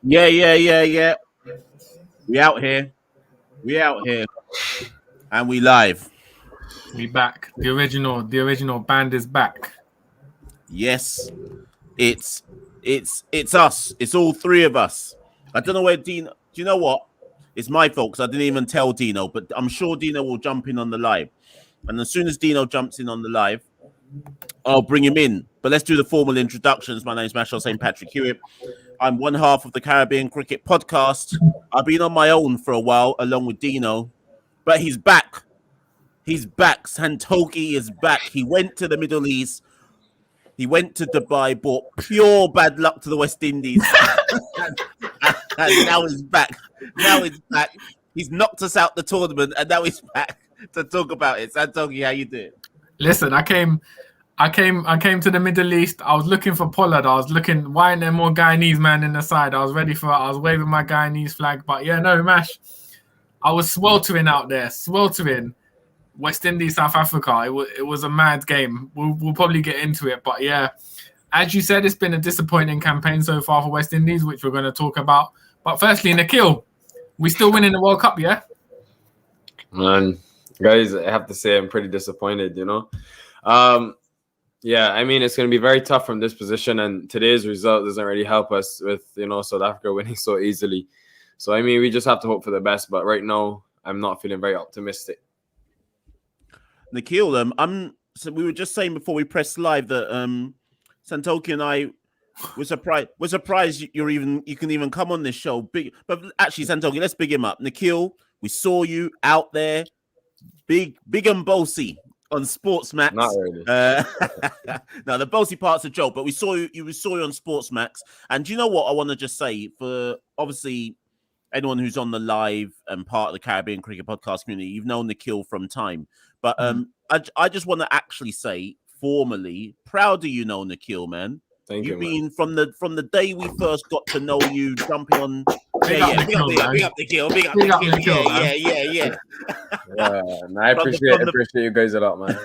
Yeah, yeah, yeah, yeah. We out here. We out here. And we live. We back. The original band is back. Yes. It's it's us. It's all three of us. I don't know where Dino. Do you know what? It's my fault because I didn't even tell Dino, but I'm sure Dino will jump in on the live. And as soon as Dino jumps in on the live, I'll bring him in. But let's do the formal introductions. My name's Mashal St. Patrick Hewitt. I'm one half of the Caribbean Cricket Podcast. I've been on my own for a while, along with Dino, but he's back. He's back. Santokie is back. He went to the Middle East. He went to Dubai, brought pure bad luck to the West Indies. and now he's back. Now he's back. He's knocked us out the tournament, and now he's back to talk about it. Santokie, how you doing? Listen, I came to the Middle East. I was looking for Pollard. I was looking, why ain't there more Guyanese man in the side? I was ready for it. I was waving my Guyanese flag. But yeah, no, Mash. I was sweltering out there. Sweltering. West Indies, South Africa. It was a mad game. We'll probably get into it. But yeah, as you said, it's been a disappointing campaign so far for West Indies, which we're going to talk about. But firstly, Nikhil, we still winning the World Cup, yeah? Man, guys, I have to say I'm pretty disappointed, Yeah, I mean, it's going to be very tough from this position, and today's result doesn't really help us with, South Africa winning so easily. So, I mean, we just have to hope for the best, but right now, I'm not feeling very optimistic. Nikhil, so we were just saying before we pressed live that Santokie and I were surprised. We're surprised you can even come on this show. But actually, Santokie, let's big him up. Nikhil, we saw you out there, big and bossy on Sportsmax. Not really. No, the bossy part's a joke, but we saw you on Sportsmax. And do you know what I want to just say for obviously anyone who's on the live and part of the Caribbean Cricket Podcast community, you've known Nikhil from time. But I just want to actually say formally, proud of you, Nikhil, man. Thank you, been from the day we first got to know you, jumping on. Big up Nikhil. Yeah. I appreciate you guys a lot, man.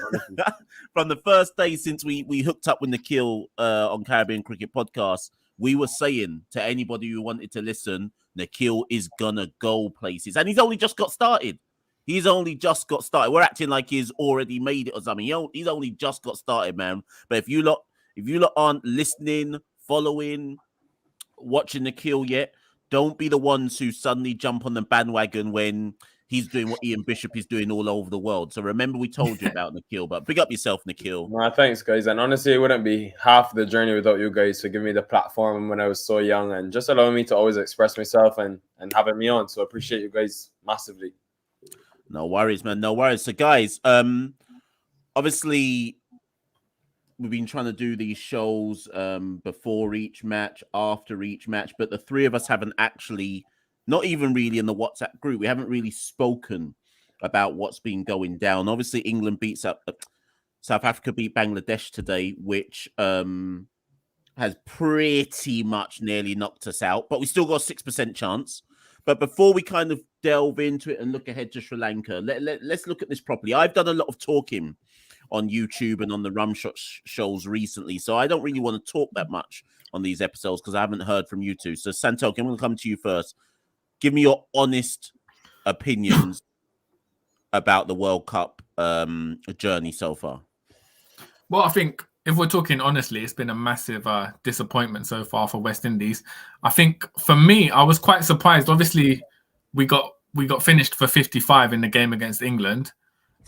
From the first day since we hooked up with Nikhil on Caribbean Cricket Podcast, we were saying to anybody who wanted to listen, Nikhil is gonna go places, and he's only just got started. We're acting like he's already made it or something. He's only just got started, man. But if you lot aren't listening, following, watching Nikhil yet, don't be the ones who suddenly jump on the bandwagon when he's doing what Ian Bishop is doing all over the world. So remember we told you about Nikhil, but big up yourself, Nikhil. Nah, thanks, guys. And honestly, it wouldn't be half the journey without you guys for giving me the platform when I was so young and just allowing me to always express myself and having me on. So I appreciate you guys massively. No worries, man. No worries. So, guys, obviously, we've been trying to do these shows before each match, after each match, but the three of us haven't actually, not even really in the WhatsApp group, we haven't really spoken about what's been going down. Obviously, England beats up South Africa beat Bangladesh today, which has pretty much nearly knocked us out, but we still got a 6% chance. But before we kind of delve into it and look ahead to Sri Lanka, let's look at this properly. I've done a lot of talking on YouTube and on the Rum shows recently, so I don't really want to talk that much on these episodes because I haven't heard from you two. So, Santokie, I'm going to come to you first. Give me your honest opinions about the World Cup journey so far. Well, I think if we're talking honestly, it's been a massive disappointment so far for West Indies. I think for me, I was quite surprised. Obviously, we got finished for 55 in the game against England,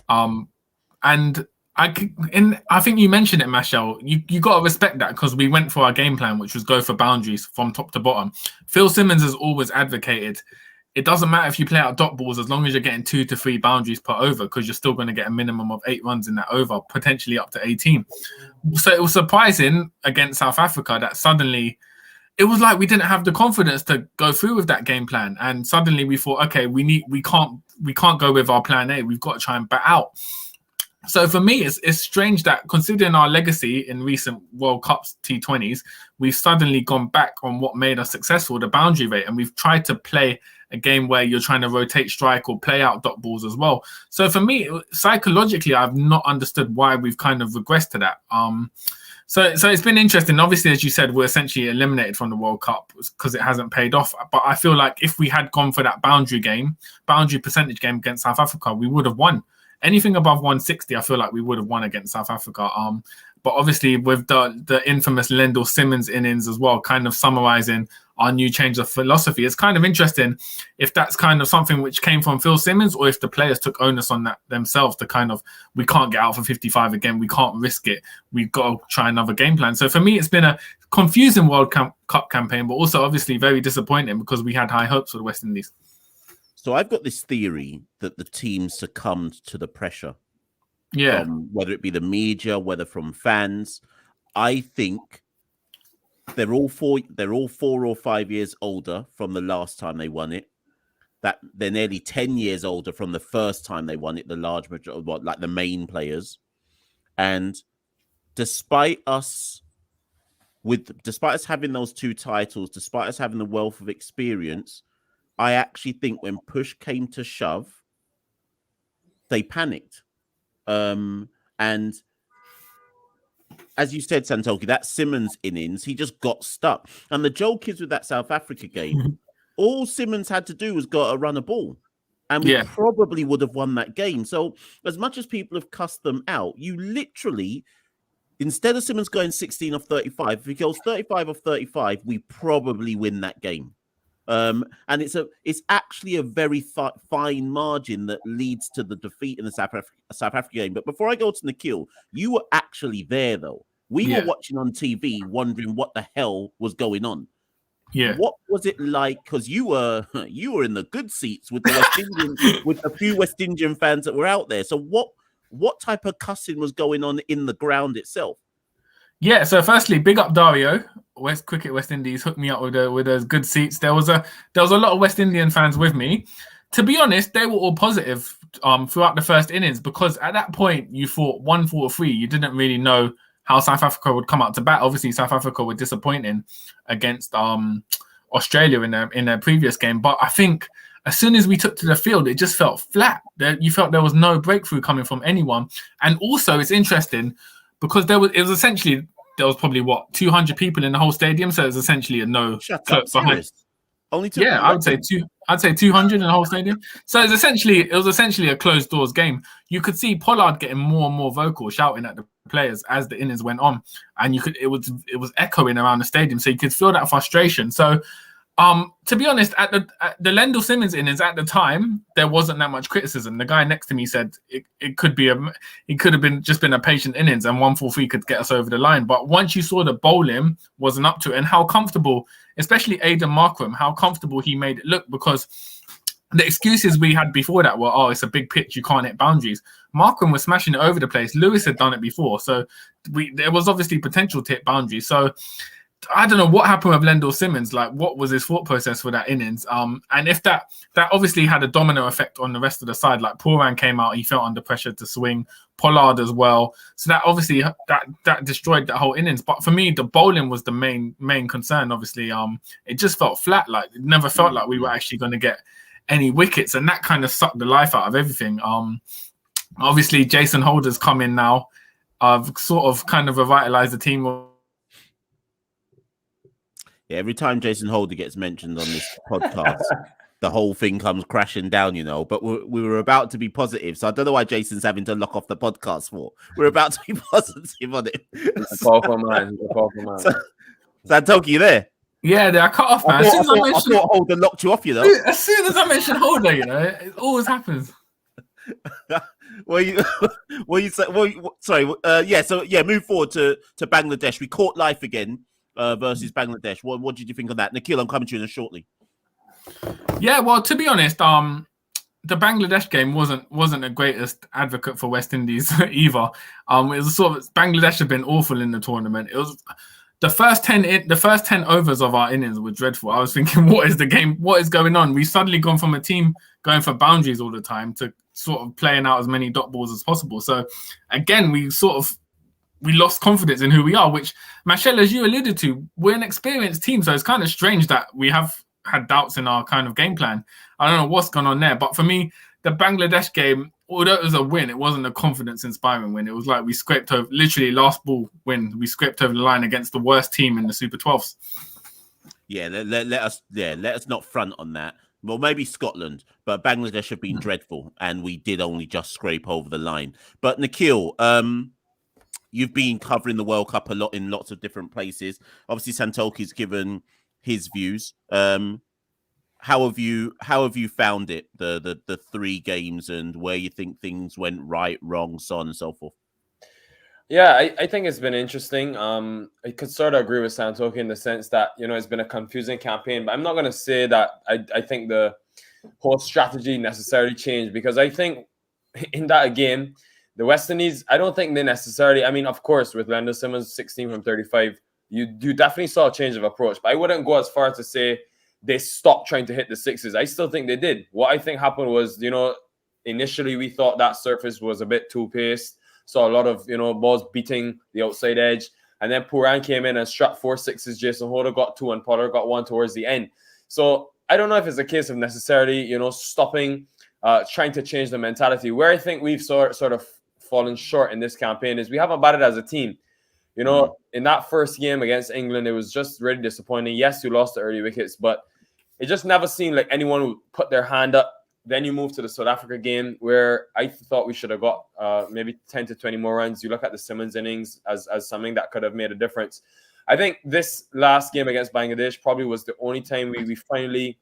and I think you mentioned it, Mashal. You got to respect that because we went for our game plan, which was go for boundaries from top to bottom. Phil Simmons has always advocated it doesn't matter if you play out dot balls as long as you're getting 2 to 3 boundaries per over because you're still going to get a minimum of 8 runs in that over, potentially up to 18. So it was surprising against South Africa that suddenly it was like we didn't have the confidence to go through with that game plan, and suddenly we thought, okay, we can't go with our plan A. We've got to try and bat out. So for me, it's strange that considering our legacy in recent World Cups, T20s, we've suddenly gone back on what made us successful, the boundary rate, and we've tried to play a game where you're trying to rotate strike or play out dot balls as well. So for me, psychologically, I've not understood why we've kind of regressed to that. So it's been interesting. Obviously, as you said, we're essentially eliminated from the World Cup because it hasn't paid off. But I feel like if we had gone for that boundary percentage game against South Africa, we would have won. Anything above 160, I feel like we would have won against South Africa. But obviously with the infamous Lendl Simmons innings as well, kind of summarising our new change of philosophy. It's kind of interesting if that's kind of something which came from Phil Simmons or if the players took onus on that themselves to kind of, we can't get out for 55 again. We can't risk it. We've got to try another game plan. So for me, it's been a confusing World Cup campaign, but also obviously very disappointing because we had high hopes for the West Indies. So I've got this theory that the team succumbed to the pressure. Yeah. Whether it be the media, whether from fans. I think they're all 4 or 5 years older from the last time they won it. That they're nearly 10 years older from the first time they won it, the large majority, like the main players. And despite us having those 2 titles, despite us having the wealth of experience, I actually think when push came to shove, they panicked. And as you said, Santokie, that Simmons innings, he just got stuck. And the joke is with that South Africa game, all Simmons had to do was go run a ball. And we probably would have won that game. So as much as people have cussed them out, you literally, instead of Simmons going 16 off 35, if he goes 35 off 35, we probably win that game. And it's actually a very fine margin that leads to the defeat in the South Africa game. But before I go to Nikhil, you were actually there, though. We were watching on TV, wondering what the hell was going on. Yeah. What was it like? Because you were in the good seats with the West Indian, with a few West Indian fans that were out there. So what type of cussing was going on in the ground itself? Yeah, so firstly, big up Dario, Cricket West Indies, hooked me up with those good seats. There was a lot of West Indian fans with me. To be honest, they were all positive throughout the first innings because at that point you thought 1-3. You didn't really know how South Africa would come out to bat. Obviously, South Africa were disappointing against Australia in their previous game. But I think as soon as we took to the field, it just felt flat. You felt there was no breakthrough coming from anyone. And also, it's interesting because there was probably 200 people in the whole stadium, so it was essentially a no. Shut up, behind. Only 200. Yeah, I'd say 200 in the whole stadium. So it was essentially a closed doors game. You could see Pollard getting more and more vocal, shouting at the players as the innings went on, and it was echoing around the stadium, so you could feel that frustration. So to be honest, at the Lendl Simmons innings at the time, there wasn't that much criticism. The guy next to me said it could have been a patient innings and 1-4-3 could get us over the line. But once you saw the bowling wasn't up to it and how comfortable, especially Aidan Markram, how comfortable he made it look, because the excuses we had before that were, it's a big pitch, you can't hit boundaries. Markram was smashing it over the place. Lewis had done it before, so there was obviously potential to hit boundaries. So I don't know what happened with Lendl Simmons. Like, what was his thought process for that innings? And if that obviously had a domino effect on the rest of the side. Like Pooran came out, he felt under pressure to swing. Pollard as well. So that obviously that destroyed that whole innings. But for me, the bowling was the main concern. Obviously, it just felt flat. Like it never felt like we were actually going to get any wickets, and that kind of sucked the life out of everything. Obviously, Jason Holder's come in now. I've sort of kind of revitalized the team. Yeah, every time Jason Holder gets mentioned on this podcast, the whole thing comes crashing down, But we were about to be positive, so I don't know why Jason's having to lock off the podcast for. We're about to be positive on it. Powerful man. Santokie, you there? Yeah, I cut off, man. I thought Holder locked you off, As soon as I mention Holder, it always happens. Move forward to Bangladesh. We caught life again. Versus Bangladesh. What did you think of that? Nikhil, I'm coming to you shortly. Yeah, well, to be honest, the Bangladesh game wasn't the greatest advocate for West Indies either. It was sort of Bangladesh have been awful in the tournament. It was the first 10 overs of our innings were dreadful. I was thinking, what is the game? What is going on? We've suddenly gone from a team going for boundaries all the time to sort of playing out as many dot balls as possible. So again, we lost confidence in who we are, which, Machel, as you alluded to, we're an experienced team, so it's kind of strange that we have had doubts in our kind of game plan. I don't know what's gone on there, but for me, the Bangladesh game, although it was a win, it wasn't a confidence-inspiring win. It was like we scraped over, literally last ball win, we scraped over the line against the worst team in the Super 12s. Yeah, let us not front on that. Well, maybe Scotland, but Bangladesh have been dreadful, and we did only just scrape over the line. But Nikhil, you've been covering the World Cup a lot in lots of different places. Obviously, Santokie's given his views. How have you found it, the 3 games, and where you think things went right, wrong, so on and so forth? Yeah, I think it's been interesting. I could sort of agree with Santokie in the sense that, it's been a confusing campaign, but I'm not going to say that I think the whole strategy necessarily changed, because I think in that game, the West Indies, I don't think they necessarily, I mean, of course, with Lando Simmons 16 from 35, you definitely saw a change of approach, but I wouldn't go as far as to say they stopped trying to hit the sixes. I still think they did. What I think happened was, initially we thought that surface was a bit too paced. Saw a lot of, balls beating the outside edge. And then Pooran came in and struck 4 sixes. Jason Holder got 2 and Pollard got 1 towards the end. So I don't know if it's a case of necessarily, stopping, trying to change the mentality. Where I think we've sort of fallen short in this campaign is we haven't batted as a team. In that first game against England, it was just really disappointing. Yes, you lost the early wickets, but it just never seemed like anyone would put their hand up. Then you move to the South Africa game, where I thought we should have got maybe 10 to 20 more runs. You look at the Simmons innings as something that could have made a difference. I think this last game against Bangladesh probably was the only time we finally,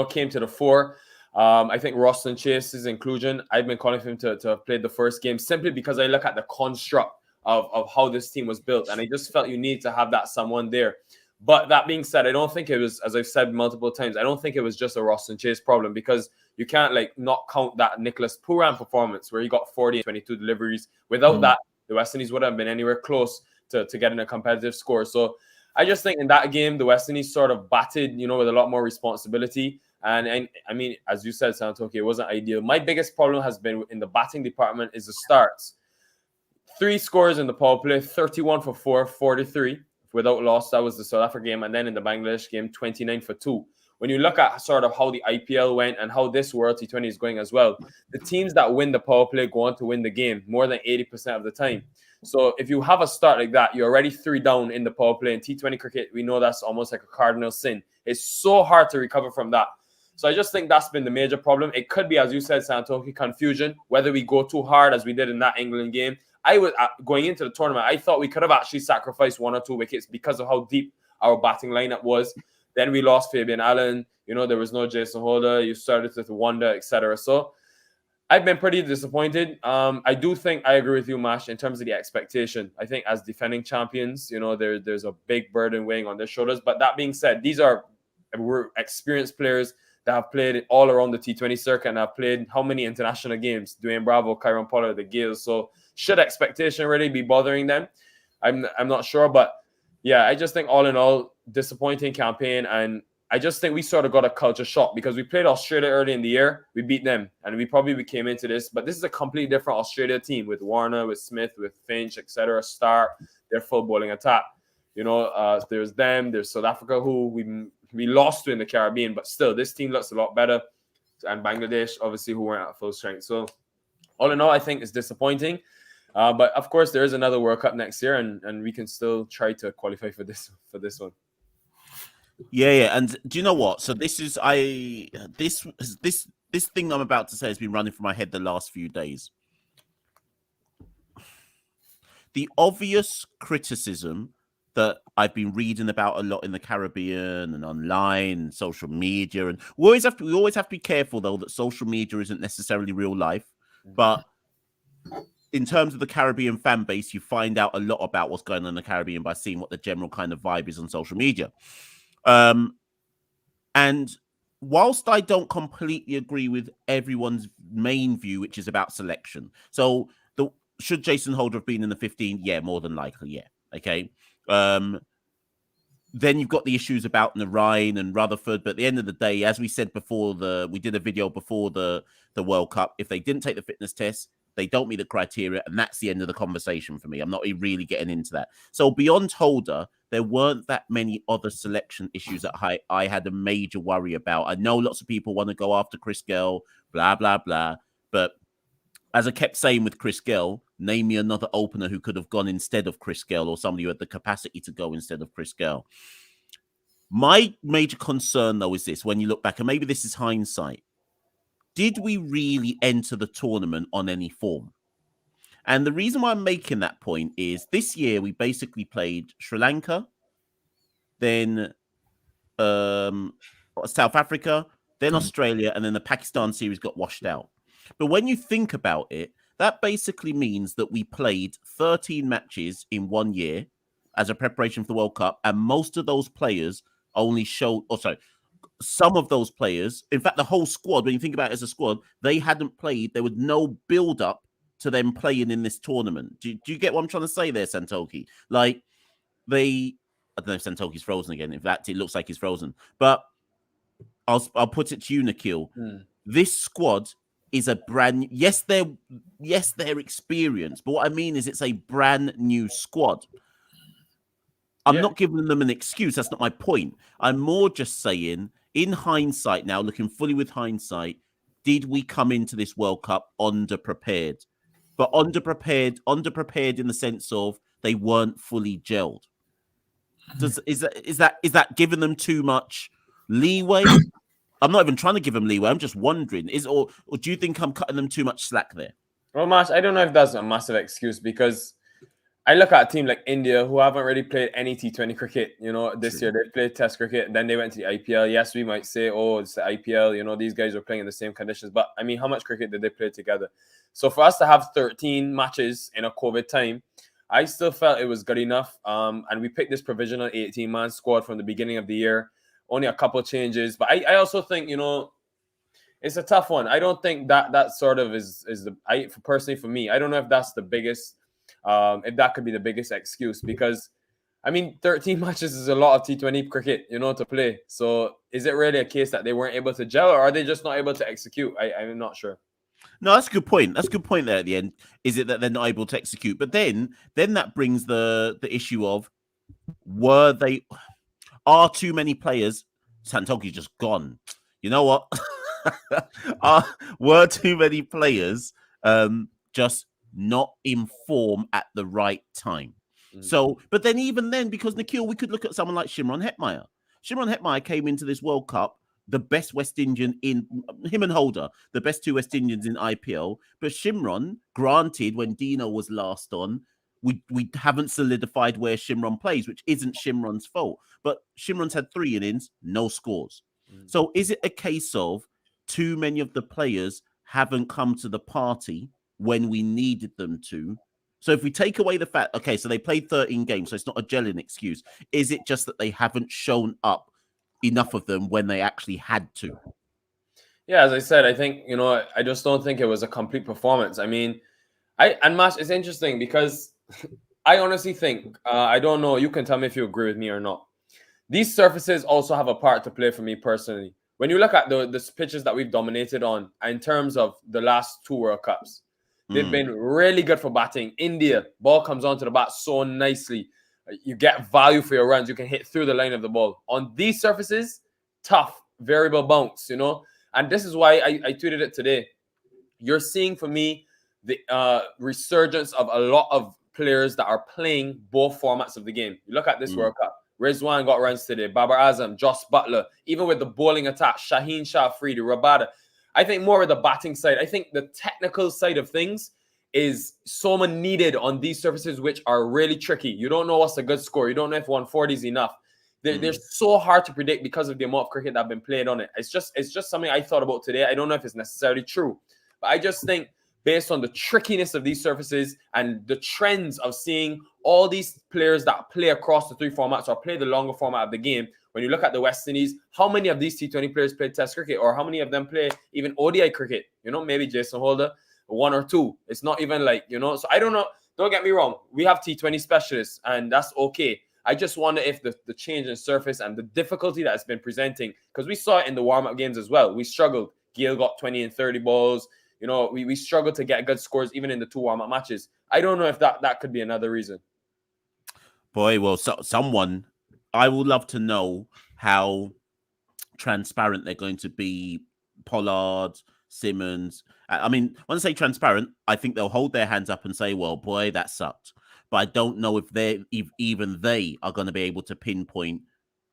came to the fore. I think Roston Chase's inclusion, I've been calling for him to have played the first game simply because I look at the construct of how this team was built. And I just felt you need to have that someone there. But that being said, I don't think it was, as I've said multiple times, I don't think it was just a Roston Chase problem, because you can't not count that Nicholas Pooran performance where he got 40 and 22 deliveries. Without that, the West Indies wouldn't have been anywhere close to getting a competitive score. So I just think in that game, the West Indies sort of batted, with a lot more responsibility. And I mean, as you said, Santokie, it wasn't ideal. My biggest problem has been in the batting department is the starts. 3 scores in the power play, 31 for 4, 43. Without loss. That was the South Africa game. And then in the Bangladesh game, 29 for 2. When you look at sort of how the IPL went and how this World T20 is going as well, the teams that win the power play go on to win the game more than 80% of the time. So if you have a start like that, you're already 3 down in the power play. In T20 cricket, we know that's almost like a cardinal sin. It's so hard to recover from that. So I just think that's been the major problem. It could be, as you said, Santokie, confusion, whether we go too hard as we did in that England game. I was going into the tournament, I thought we could have actually sacrificed 1 or 2 wickets because of how deep our batting lineup was. Then we lost Fabian Allen. There was no Jason Holder. You started to wonder, etc. So I've been pretty disappointed. I do think I agree with you, Mash, in terms of the expectation. I think as defending champions, there's a big burden weighing on their shoulders. But that being said, we're experienced players that have played all around the T20 circuit and have played how many international games? Dwayne Bravo, Kyron Pollard, the Gales. So should expectation really be bothering them? I'm not sure, but yeah, I just think all in all, disappointing campaign, and I just think we sort of got a culture shock because we played Australia early in the year, we beat them, and we probably came into this, but this is a completely different Australia team with Warner, with Smith, with Finch, etc. Start their full bowling attack. There's them, there's South Africa who we lost to in the Caribbean, but still, this team looks a lot better, and Bangladesh, obviously, who weren't at full strength. So all in all, I think it's disappointing. But of course, there is another World Cup next year, and we can still try to qualify for this one. Yeah. And do you know what? So this thing I'm about to say has been running through my head the last few days. The obvious criticism that I've been reading about a lot in the Caribbean and online and social media, and we always have to be careful though that social media isn't necessarily real life, but in terms of the Caribbean fan base, you find out a lot about what's going on in the Caribbean by seeing what the general kind of vibe is on social media. And whilst I don't completely agree with everyone's main view, which is about selection. So should Jason Holder have been in the 15? Yeah, more than likely. Yeah. Okay. Then you've got the issues about Narine and Rutherford. But at the end of the day, as we said before, we did a video before the World Cup. If they didn't take the fitness test, they don't meet the criteria, and that's the end of the conversation for me. I'm not really getting into that. So beyond Holder, there weren't that many other selection issues that I had a major worry about. I know lots of people want to go after Chris Gale, blah, blah, blah. But as I kept saying with Chris Gale, name me another opener who could have gone instead of Chris Gale, or somebody who had the capacity to go instead of Chris Gale. My major concern, though, is this: when you look back, and maybe this is hindsight, did we really enter the tournament on any form? And the reason why I'm making that point is this year we basically played Sri Lanka, then South Africa, then Australia, and then the Pakistan series got washed out. But when you think about it, that basically means that we played 13 matches in 1 year as a preparation for the World Cup, and most of those players only showed, some of those players, in fact, the whole squad, when you think about it as a squad, they hadn't played. There was no build-up to them playing in this tournament. Do you get what I'm trying to say there, Santokie? Like, I don't know if Santokie's frozen again. In fact, it looks like he's frozen. But I'll put it to you, Nikhil. This squad is a brand. Yes, they're experienced, but what I mean is it's a brand new squad. I'm not giving them an excuse. That's not my point. I'm more just saying, in hindsight, now looking fully with hindsight, did we come into this World Cup underprepared? But underprepared in the sense of they weren't fully gelled. Is that giving them too much leeway? I'm not even trying to give them leeway. I'm just wondering, or do you think I'm cutting them too much slack there? Well, Mash, I don't know if that's a massive excuse, because I look at a team like India who haven't really played any T20 cricket. This year they played Test cricket, then they went to the IPL. Yes, we might say, oh, it's the IPL. These guys are playing in the same conditions. But I mean, how much cricket did they play together? So for us to have 13 matches in a COVID time, I still felt it was good enough. And we picked this provisional 18-man squad from the beginning of the year. Only a couple changes, but I also think it's a tough one. I don't think that sort of is personally for me. I don't know if that's the biggest. If that could be the biggest excuse, because I mean 13 matches is a lot of T20 cricket, to play. So is it really a case that they weren't able to gel, or are they just not able to execute? I'm not sure. No, that's a good point. That's a good point there at the end. Is it that they're not able to execute? But then that brings the issue of, are too many players? Santokie's just gone. You know what? Were too many players just not in form at the right time? So, but then even then, because Nikhil, we could look at someone like Shimron Hetmeyer. Shimron Hetmeyer came into this World Cup the best West Indian in him and Holder, the best two West Indians in IPL. But Shimron, granted, when Dino was last on, we haven't solidified where Shimron plays, which isn't Shimron's fault. But Shimron's had 3 innings, no scores. So is it a case of too many of the players haven't come to the party when we needed them to? So if we take away the fact, okay, so they played 13 games, so it's not a gelling excuse. Is it just that they haven't shown up, enough of them, when they actually had to? Yeah, as I said, I think, I just don't think it was a complete performance. I mean, and Mash, it's interesting because I honestly think, I don't know, you can tell me if you agree with me or not. These surfaces also have a part to play for me personally. When you look at the pitches that we've dominated on in terms of the last 2 World Cups, they've been really good for batting. India, ball comes onto the bat so nicely. You get value for your runs. You can hit through the line of the ball. On these surfaces, tough, variable bounce, And this is why I tweeted it today. You're seeing, for me, the resurgence of a lot of players that are playing both formats of the game. You look at this World Cup. Rizwan got runs today. Babar Azam, Joss Butler. Even with the bowling attack, Shaheen Shah Afridi, Rabada. I think more of the batting side. I think the technical side of things is so much needed on these surfaces, which are really tricky. You don't know what's a good score. You don't know if 140 is enough. They're so hard to predict because of the amount of cricket that have been played on it. It's just something I thought about today. I don't know if it's necessarily true, but I just think based on the trickiness of these surfaces and the trends of seeing all these players that play across the 3 formats or play the longer format of the game, when you look at the West Indies, how many of these T20 players play Test cricket, or how many of them play even ODI cricket? Maybe Jason Holder, 1 or 2. It's not even like, so I don't know. Don't get me wrong. We have T20 specialists, and that's okay. I just wonder if the change in surface and the difficulty that it's been presenting, because we saw it in the warm-up games as well. We struggled. Gale got 20 and 30 balls. We struggled to get good scores even in the 2 warm-up matches. I don't know if that could be another reason. Boy, well, someone, I would love to know how transparent they're going to be. Pollard, Simmons. I mean, when I say transparent, I think they'll hold their hands up and say, well, boy, that sucked. But I don't know if even they are going to be able to pinpoint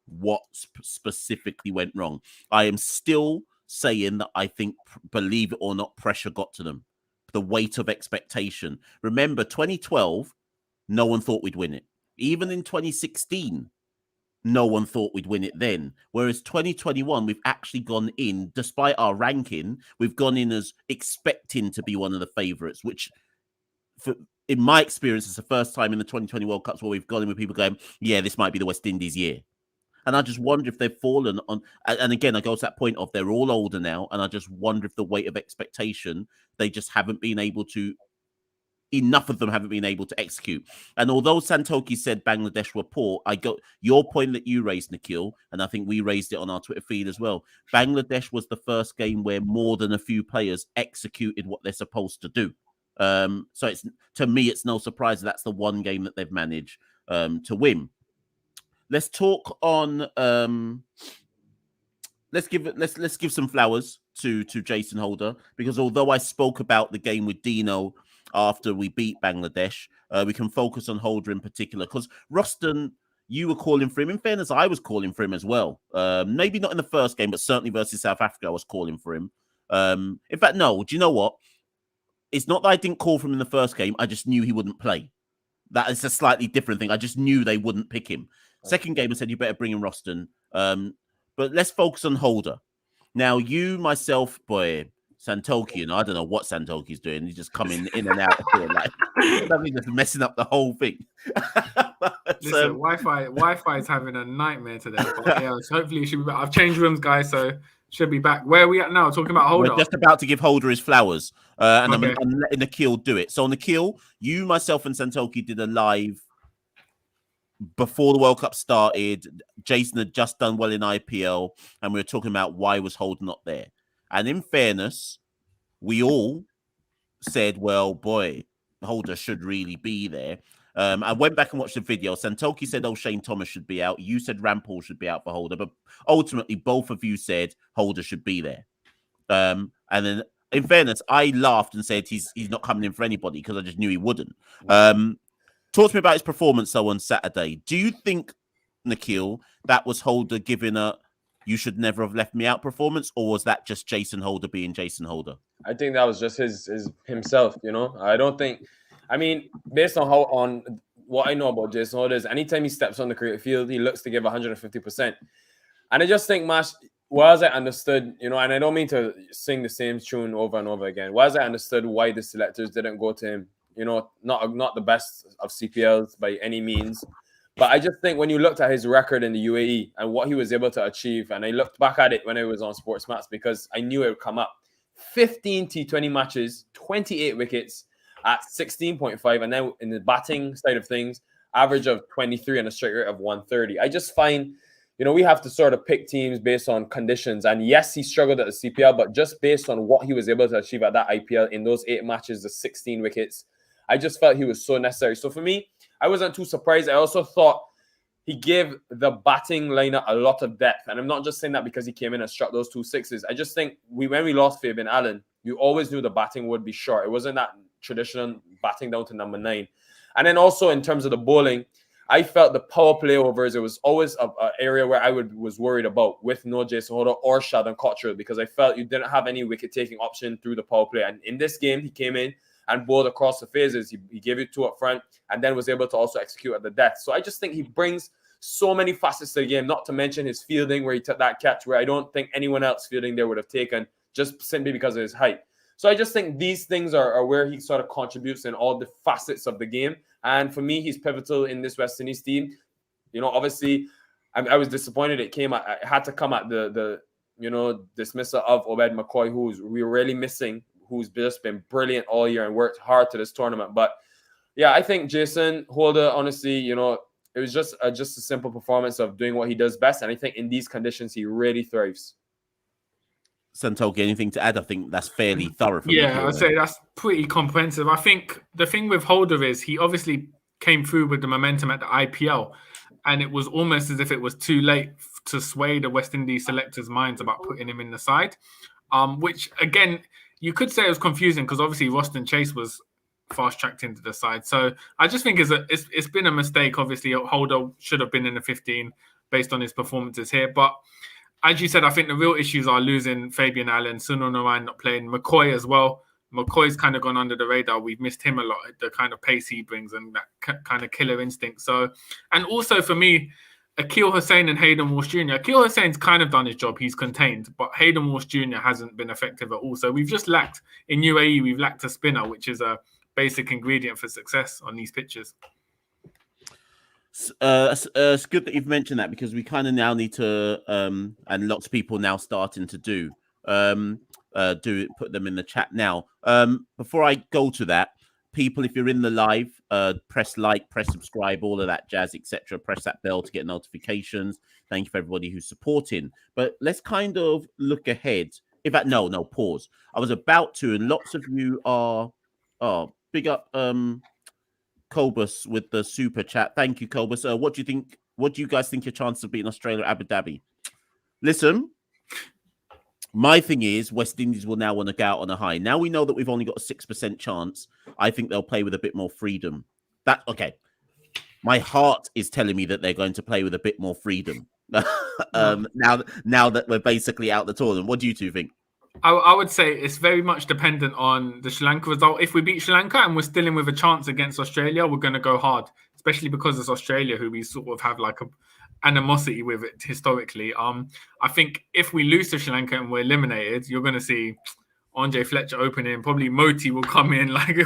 what specifically went wrong. I am still saying that I think, believe it or not, pressure got to them. The weight of expectation. Remember, 2012, no one thought we'd win it. Even in 2016, no one thought we'd win it then. Whereas 2021, we've actually gone in, despite our ranking, we've gone in as expecting to be one of the favourites, which, in my experience, is the first time in the 2020 World Cups where we've gone in with people going, yeah, this might be the West Indies year. And I just wonder if they've fallen on, and again, I go to that point of they're all older now, and I just wonder if the weight of expectation, they just haven't been able to, enough of them haven't been able to execute. And although Santokie said Bangladesh were poor, I got your point that you raised, Nikhil, and I think we raised it on our Twitter feed as well. Bangladesh was the first game where more than a few players executed what they're supposed to do. So it's, to me, it's no surprise that's the one game that they've managed to win. Let's talk on. Let's give some flowers to Jason Holder, because although I spoke about the game with Dino after we beat Bangladesh, we can focus on Holder in particular, because Roston, you were calling for him. In fairness, I was calling for him as well. Maybe not in the first game, but certainly versus South Africa, I was calling for him. In fact, no. Do you know what? It's not that I didn't call for him in the first game. I just knew he wouldn't play. That is a slightly different thing. I just knew they wouldn't pick him. Second game, I said, you better bring in Roston. But let's focus on Holder. Now, you, myself, boy, Santokie, and I don't know what Santokie's doing. He's just coming in and out of here. Like, he's just messing up the whole thing. Listen, Wi-Fi is having a nightmare today. But yeah, so hopefully it should be back. I've changed rooms, guys, so should be back. Where are we at now? Talking about Holder. We're just about to give Holder his flowers. And Okay. I'm letting Nikhil do it. So, Nikhil, you, myself, and Santokie did a live before the World Cup started. Jason had just done well in IPL, and we were talking about why was Holder not there. And in fairness, we all said, well, boy, Holder should really be there. I went back and watched the video. Santokie said, Shane Thomas should be out. You said Rampal should be out for Holder. But ultimately, both of you said Holder should be there. And then, in fairness, I laughed and said he's not coming in for anybody, because I just knew he wouldn't. Talk to me about his performance, though, on Saturday. Do you think, Nikhil, that was Holder giving a you should never have left me out performance, or was that just Jason Holder being Jason Holder? I think that was just his himself, you know. I don't think, I mean, based on what I know about Jason Holder, is anytime he steps on the cricket field, he looks to give 150%. And I just think, Mash, whereas I understood, you know, and I don't mean to sing the same tune over and over again, whereas I understood why the selectors didn't go to him, you know, not the best of CPLs by any means. But I just think when you looked at his record in the UAE and what he was able to achieve, and I looked back at it when I was on Sports Maps because I knew it would come up. 15 T20 matches, 28 wickets at 16.5. And then in the batting side of things, average of 23 and a strike rate of 130. I just find, you know, we have to sort of pick teams based on conditions. And yes, he struggled at the CPL, but just based on what he was able to achieve at that IPL in those 8 matches, the 16 wickets, I just felt he was so necessary. So for me, I wasn't too surprised. I also thought he gave the batting lineup a lot of depth. And I'm not just saying that because he came in and struck those 2 sixes. I just think when we lost Fabian Allen, you always knew the batting would be short. It wasn't that traditional batting down to number 9. And then also in terms of the bowling, I felt the power play overs, it was always an area where I was worried about with no Jason Holder or Sheldon Cottrell, because I felt you didn't have any wicket-taking option through the power play. And in this game, he came in and bowled across the phases. He gave you 2 up front and then was able to also execute at the death. So I just think he brings so many facets to the game, not to mention his fielding where he took that catch where I don't think anyone else fielding there would have taken, just simply because of his height. So I just think these things are where he sort of contributes in all the facets of the game. And for me, he's pivotal in this West Indies team. You know, obviously, I was disappointed it had to come at the dismissal of Obed McCoy, who's we're really missing, who's just been brilliant all year and worked hard to this tournament. But yeah, I think Jason Holder, honestly, you know, it was just a simple performance of doing what he does best. And I think in these conditions, he really thrives. Santokie, anything to add? I think that's fairly thorough. Yeah, I'd say that's pretty comprehensive. I think the thing with Holder is he obviously came through with the momentum at the IPL, and it was almost as if it was too late to sway the West Indies selectors' minds about putting him in the side. which again you could say it was confusing because obviously Roston Chase was fast tracked into the side. So I just think it's been a mistake. Obviously, Holder should have been in the 15 based on his performances here. But as you said, I think the real issues are losing Fabian Allen, Sunil Narayan not playing, McCoy as well. McCoy's kind of gone under the radar. We've missed him a lot, the kind of pace he brings and that kind of killer instinct. So, and also for me, Akil Hussain and Hayden Walsh Jr. Akil Hussain's kind of done his job. He's contained, but Hayden Walsh Jr. hasn't been effective at all. So we've just lacked, in UAE, we've lacked a spinner, which is a basic ingredient for success on these pitches. It's good that you've mentioned that because we kind of now need to, and lots of people now starting to do it, put them in the chat now. Before I go to that, people, if you're in the live, press like, press subscribe, all of that jazz, etc. Press that bell to get notifications. Thank you for everybody who's supporting. But let's kind of look ahead. In fact, no, pause. I was about to, and lots of you are, big up Cobus with the super chat. Thank you, Cobus. What do you think? What do you guys think your chances of beating Australia at Abu Dhabi? Listen, my thing is West Indies will now want to go out on a high. Now we know that we've only got a 6% chance. I think they'll play with a bit more freedom. Okay. My heart is telling me that they're going to play with a bit more freedom. Now that we're basically out the tournament. What do you two think? I would say it's very much dependent on the Sri Lanka result. If we beat Sri Lanka and we're still in with a chance against Australia, we're going to go hard, especially because it's Australia who we sort of have like a animosity with it historically. I think if we lose to Sri Lanka and we're eliminated, you're going to see Andre Fletcher opening. Probably Moti will come in, like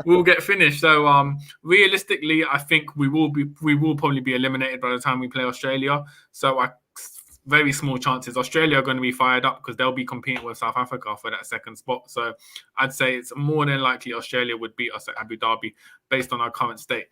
we'll get finished. So realistically, I think we will probably be eliminated by the time we play Australia. So very small chances. Australia are going to be fired up because they'll be competing with South Africa for that second spot. So I'd say it's more than likely Australia would beat us at Abu Dhabi based on our current state.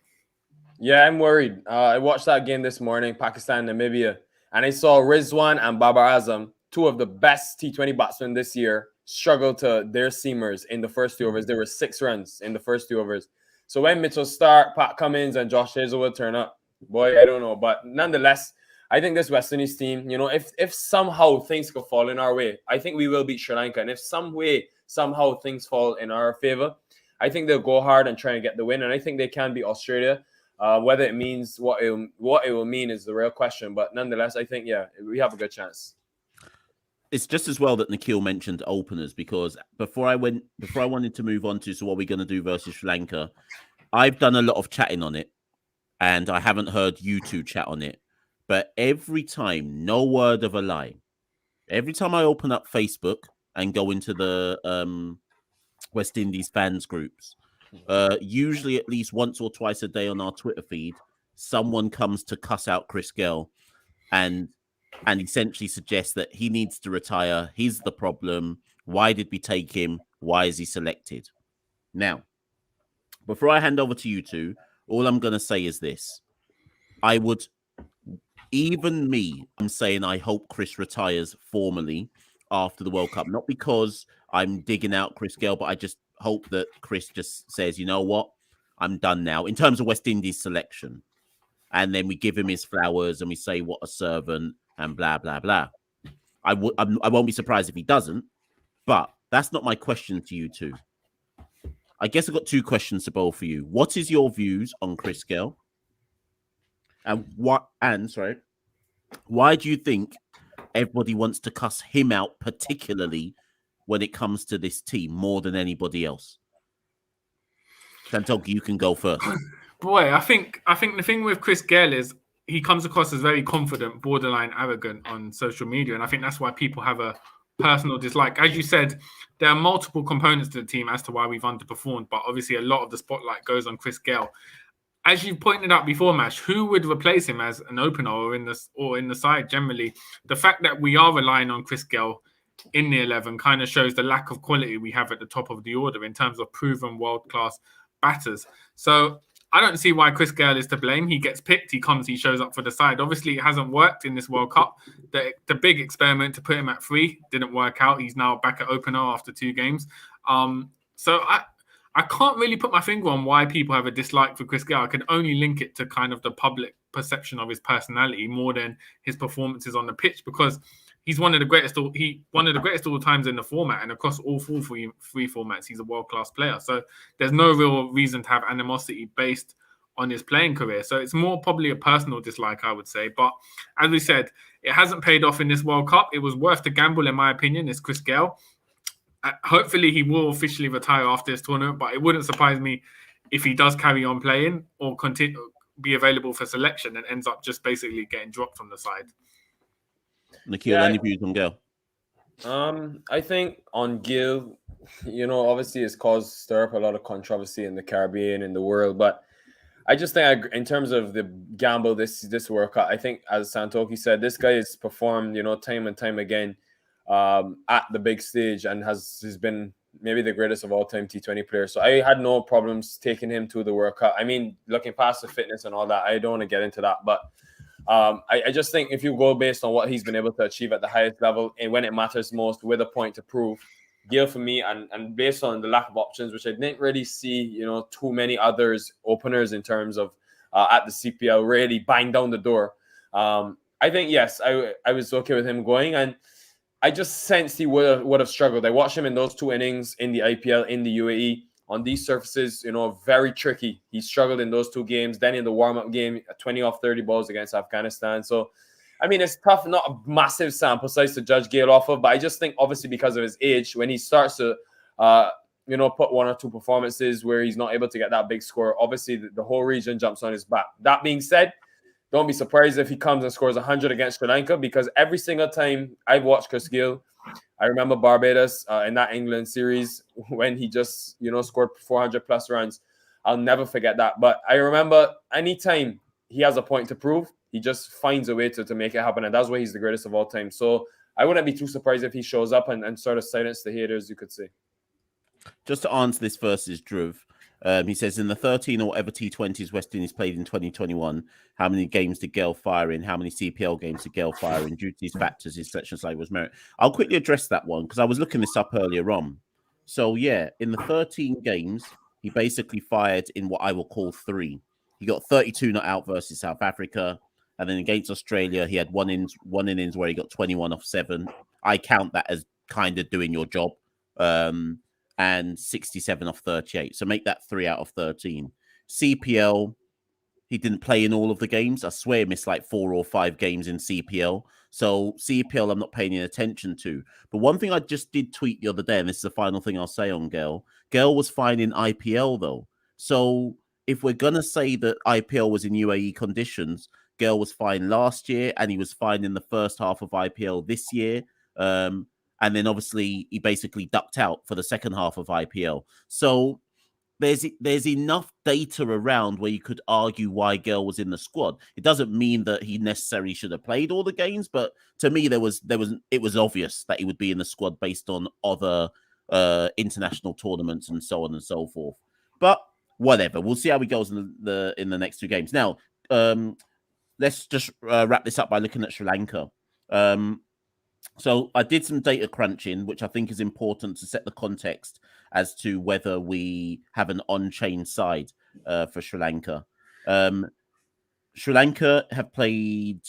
Yeah, I'm worried. I watched that game this morning, Pakistan, Namibia, and I saw Rizwan and Babar Azam, two of the best T20 batsmen this year, struggle to their seamers in the first 2 overs. There were 6 runs in the first 2 overs. So when Mitchell Starc, Pat Cummins, and Josh Hazlewood turn up, boy, I don't know. But nonetheless, I think this West Indies team, if somehow things could fall in our way, I think we will beat Sri Lanka. And if somehow things fall in our favor, I think they'll go hard and try and get the win. And I think they can beat Australia. Whether it means what it will mean is the real question. But nonetheless, I think, we have a good chance. It's just as well that Nikhil mentioned openers because before I wanted to move on to what we're going to do versus Sri Lanka, I've done a lot of chatting on it and I haven't heard you two chat on it. But every time, no word of a lie, every time I open up Facebook and go into the West Indies fans groups, usually at least once or twice a day on our Twitter feed, someone comes to cuss out Chris Gayle and essentially suggests that he needs to retire. He's the problem. Why did we take him? Why is he selected? Now, before I hand over to you two, all I'm going to say is this. I'm saying I hope Chris retires formally after the World Cup. Not because I'm digging out Chris Gayle, but I just hope that Chris just says, you know what, I'm done now in terms of West Indies selection. And then we give him his flowers and we say what a servant and blah, blah, blah. I won't be surprised if he doesn't, but that's not my question to you two. I guess I've got 2 questions to both of you. What is your views on Chris Gayle? And why do you think everybody wants to cuss him out, particularly when it comes to this team more than anybody else? Santokie, you can go first. Boy, I think the thing with Chris Gayle is he comes across as very confident, borderline arrogant on social media, and I think that's why people have a personal dislike. As you said, there are multiple components to the team as to why we've underperformed, but obviously a lot of the spotlight goes on Chris Gayle. As you pointed out before, Mash, who would replace him as an opener or in the side generally? The fact that we are relying on Chris Gayle in the 11 kind of shows the lack of quality we have at the top of the order in terms of proven world-class batters. So I don't see why Chris Gayle is to blame. He gets picked, he comes, he shows up for the side. Obviously, it hasn't worked in this World Cup. The big experiment to put him at 3 didn't work out. He's now back at opener after 2 games. So I can't really put my finger on why people have a dislike for Chris Gayle. I can only link it to kind of the public perception of his personality more than his performances on the pitch, because he's one of the greatest all times in the format, and across all three formats, he's a world-class player. So there's no real reason to have animosity based on his playing career. So it's more probably a personal dislike, I would say. But as we said, it hasn't paid off in this World Cup. It was worth the gamble, in my opinion. It's Chris Gayle. Hopefully he will officially retire after this tournament, but it wouldn't surprise me if he does carry on playing or continue be available for selection and ends up just basically getting dropped from the side. Nikhil, any views on Gayle? I think on Gayle, obviously it's stir up a lot of controversy in the Caribbean, in the world, but I just think in terms of the gamble this World Cup, I think, as Santokie said, this guy has performed, time and time again at the big stage and has been maybe the greatest of all time T20 player. So I had no problems taking him to the World Cup. I mean, looking past the fitness and all that, I don't want to get into that, but I just think if you go based on what he's been able to achieve at the highest level and when it matters most with a point to prove, Gayle for me, and based on the lack of options, which I didn't really see, too many openers in terms of at the CPL really bang down the door. I think, yes, I was okay with him going, and I just sensed he would have struggled. I watched him in those 2 innings in the IPL in the UAE on these surfaces, very tricky. He struggled in those 2 games. Then in the warm-up game, 20 off 30 balls against Afghanistan. So, I mean, it's tough, not a massive sample size to judge Gayle off of, but I just think obviously because of his age, when he starts to, put 1 or 2 performances where he's not able to get that big score, obviously the whole region jumps on his back. That being said, don't be surprised if he comes and scores 100 against Sri Lanka, because every single time I've watched Chris Gayle, I remember Barbados in that England series when he just, scored 400 plus runs. I'll never forget that. But I remember anytime he has a point to prove, he just finds a way to make it happen. And that's why he's the greatest of all time. So I wouldn't be too surprised if he shows up and sort of silence the haters, you could say. Just to answer this versus Dhruv, he says, in the 13 or whatever T20s West Indies played in 2021, how many games did Gayle fire in? How many CPL games did Gayle fire in? Due to these factors, his selection slate was merit. I'll quickly address that one because I was looking this up earlier on. So, yeah, in the 13 games, he basically fired in what I will call 3. He got 32 not out versus South Africa. And then against Australia, he had one innings where he got 21 off 7. I count that as kind of doing your job. And 67 off 38. So make that 3 out of 13. CPL, he didn't play in all of the games. I swear he missed like 4 or 5 games in CPL. So CPL, I'm not paying any attention to. But one thing I just did tweet the other day, and this is the final thing I'll say on Gayle. Gayle was fine in IPL, though. So if we're going to say that IPL was in UAE conditions, Gayle was fine last year, and he was fine in the first half of IPL this year. And then obviously he basically ducked out for the second half of IPL. So there's enough data around where you could argue why Gayle was in the squad. It doesn't mean that he necessarily should have played all the games, but to me it was obvious that he would be in the squad based on other international tournaments and so on and so forth. But whatever, we'll see how he goes in the next 2 games. Now, let's just wrap this up by looking at Sri Lanka. So I did some data crunching, which I think is important to set the context as to whether we have an on-chain side for Sri Lanka. Sri Lanka have played,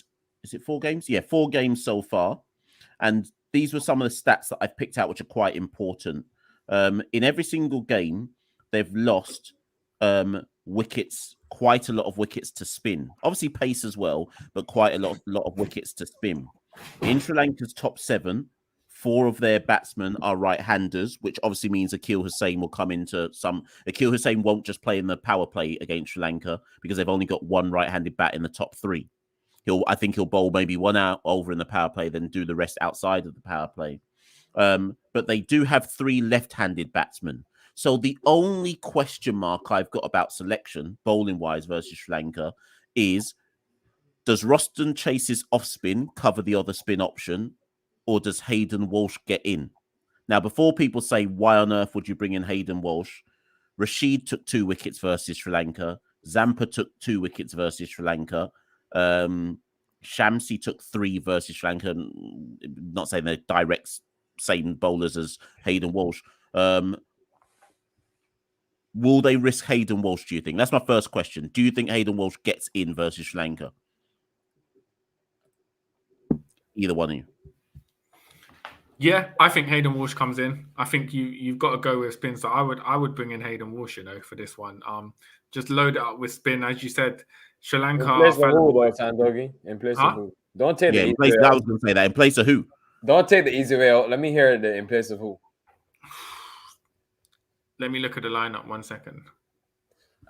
is it 4 games? Yeah, 4 games so far. And these were some of the stats that I've picked out, which are quite important. In every single game, they've lost wickets, quite a lot of wickets to spin. Obviously pace as well, but quite a lot of wickets to spin. In Sri Lanka's top 7, 4 of their batsmen are right-handers, which obviously means Akhil Hussain will come into some. Akhil Hussain won't just play in the power play against Sri Lanka because they've only got 1 right-handed bat in the top 3. I think he'll bowl maybe 1 out over in the power play, then do the rest outside of the power play. But they do have 3 left-handed batsmen. So the only question mark I've got about selection, bowling-wise versus Sri Lanka, is, does Roston Chase's off-spin cover the other spin option, or does Hayden Walsh get in? Now, before people say, why on earth would you bring in Hayden Walsh? Rashid took 2 wickets versus Sri Lanka. Zampa took 2 wickets versus Sri Lanka. Shamsi took 3 versus Sri Lanka. Not saying they're direct same bowlers as Hayden Walsh. Will they risk Hayden Walsh, do you think? That's my first question. Do you think Hayden Walsh gets in versus Sri Lanka? Either one of you. Yeah, I think Hayden Walsh comes in. I think you've got to go with spin. So I would bring in Hayden Walsh, for this one. Just load it up with spin, as you said. Sri Lanka In place of fella who, boy. though, Santokie? In place Huh? of who? Don't take Yeah, the in easy place. way I out. was going to say that. In place of who? Don't take the easy way out. Let me hear the in place of who. Let me look at the lineup 1 second.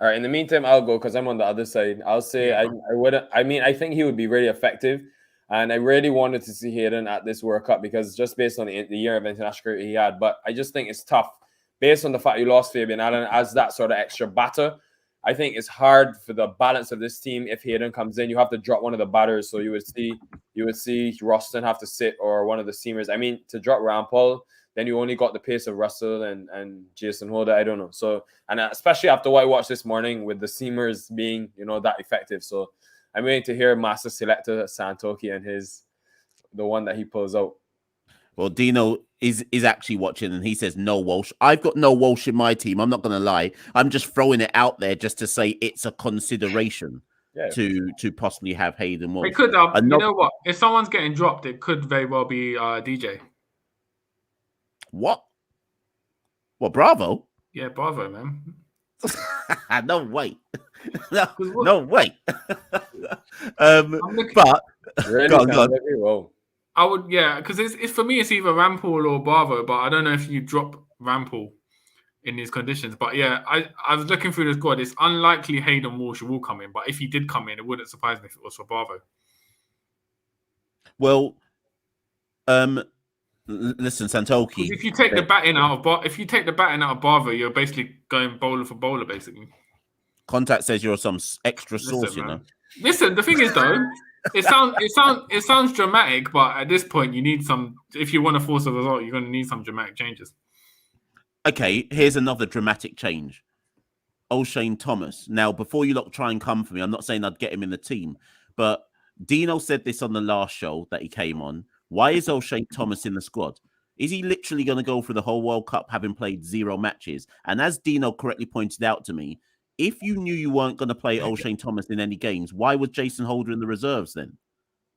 All right. In the meantime, I'll go because I'm on the other side. I'll say Yeah. I wouldn't. I mean, I think he would be really effective, and I really wanted to see Hayden at this World Cup because just based on the year of international career he had. But I just think it's tough based on the fact you lost Fabian Allen as that sort of extra batter. I think it's hard for the balance of this team. If Hayden comes in, you have to drop one of the batters. So you would see Roston have to sit or one of the seamers. I mean, to drop Rampal, then you only got the pace of Russell and Jason Holder. I don't know. So, and especially after what I watched this morning with the seamers being, that effective. So I'm waiting to hear Master Selector Santokie and the one that he pulls out. Well, Dino is actually watching, and he says no Walsh. I've got no Walsh in my team. I'm not going to lie. I'm just throwing it out there just to say it's a consideration to possibly have Hayden Walsh. It could. You know what? If someone's getting dropped, it could very well be DJ. What? What? Bravo? Yeah, Bravo, man. No way. no way. But really go on. Whoa. I would, because it's for me, it's either Rampal or Bravo, but I don't know if you drop Rampal in these conditions. But yeah, I was looking through the squad. It's unlikely Hayden Walsh will come in, but if he did come in, it wouldn't surprise me if it was for Bravo. Well, listen, Santokie. If you take the batting out of Bravo, you're basically going bowler for bowler, basically. Contact says you're some extra sauce, Listen, the thing is though, it sounds dramatic, but at this point, you need some. If you want to force a result, you're going to need some dramatic changes. Okay, here's another dramatic change. O'Shane Thomas. Now, before you lot try and come for me, I'm not saying I'd get him in the team, but Dino said this on the last show that he came on. Why is O'Shane Thomas in the squad? Is he literally going to go through the whole World Cup having played 0 matches? And as Dino correctly pointed out to me, if you knew you weren't going to play O'Shane Thomas in any games, why was Jason Holder in the reserves then?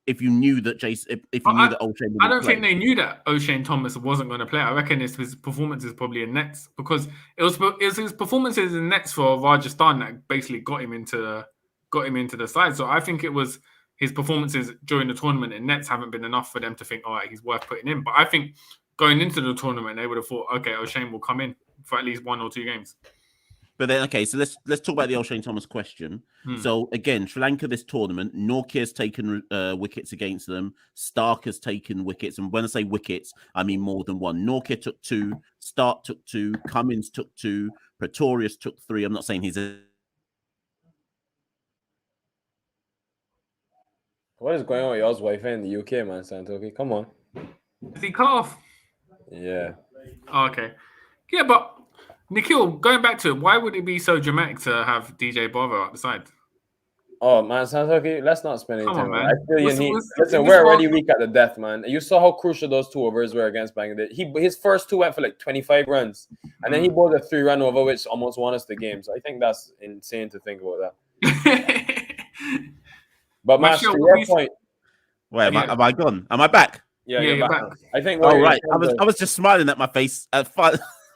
If you knew that that O'Shane, I don't think they knew that O'Shane Thomas wasn't going to play. I reckon it's his performances probably in nets because it was his performances in nets for Rajasthan that basically got him into the side. So I think it was his performances during the tournament in nets haven't been enough for them to think, all right, he's worth putting in. But I think going into the tournament, they would have thought, okay, O'Shane will come in for at least 1 or 2 games. But then, okay, so let's talk about the O'Shane Thomas question. So again, Sri Lanka this tournament, Nortje has taken wickets against them. Stark has taken wickets, and when I say wickets, I mean more than one. Nortje took 2, Stark took 2, Cummins took 2, Pretorius took 3. I'm not saying he's a... What is going on with y'all's wife in the UK, man, Santokie? Come on. Is he cut off? Yeah. Oh, okay. Yeah, but Nikhil, going back to it, why would it be so dramatic to have DJ Bravo at the side? Oh, man, Santokie, let's not spend any time. Man. I feel you need... Listen, we're already weak at the death, man. You saw how crucial those 2 overs were against Bangladesh. His first 2 went for like 25 runs, and then he bowled a 3-run over, which almost won us the game. So I think that's insane to think about that. But, Master, to your point... Wait, am I gone? Am I back? Yeah, you're back. I think... Oh, right. I was just smiling at my face. I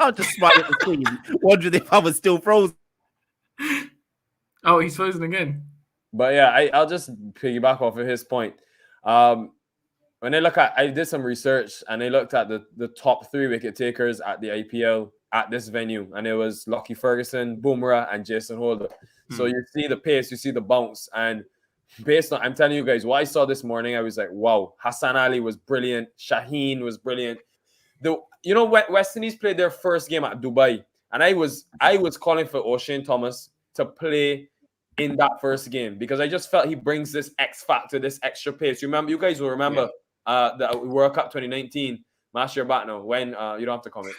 was just smiling at the screen, wondering if I was still frozen. Oh, he's frozen again. But yeah, I'll just piggyback off of his point. When I did some research and I looked at the top 3 wicket takers at the IPL at this venue, and it was Lockie Ferguson, Bumrah, and Jason Holder. So you see the pace, you see the bounce, and based on, I'm telling you guys, what I saw this morning, I was like, wow, Hassan Ali was brilliant, Shaheen was brilliant. West Indies played their first game at Dubai, and I was calling for O'Shane Thomas to play in that first game because I just felt he brings this X factor, this extra pace. You guys will remember the World Cup 2019. Master, you're back now. When you don't have to comment.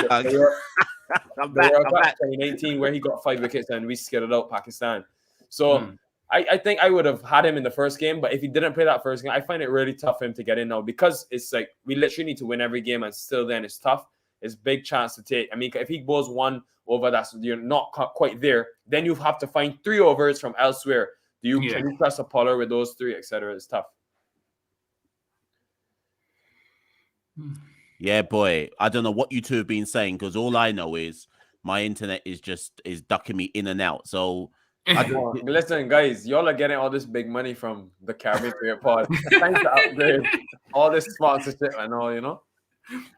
I'm back. 2019, where he got 5 wickets and we scared out Pakistan. So I think I would have had him in the first game, but if he didn't play that first game, I find it really tough for him to get in now because it's like we literally need to win every game, and still then it's tough. It's big chance to take. I mean, if he bowls 1 over that's you're not quite there, then you have to find 3 overs from elsewhere. Can you press a puller with those 3, etc.? It's tough. Yeah, boy. I don't know what you two have been saying because all I know is my internet is ducking me in and out. So I Come on. Listen, guys, y'all are getting all this big money from the Caribbean Career Pod. Thanks to upgrade all this sponsorship and all, you know.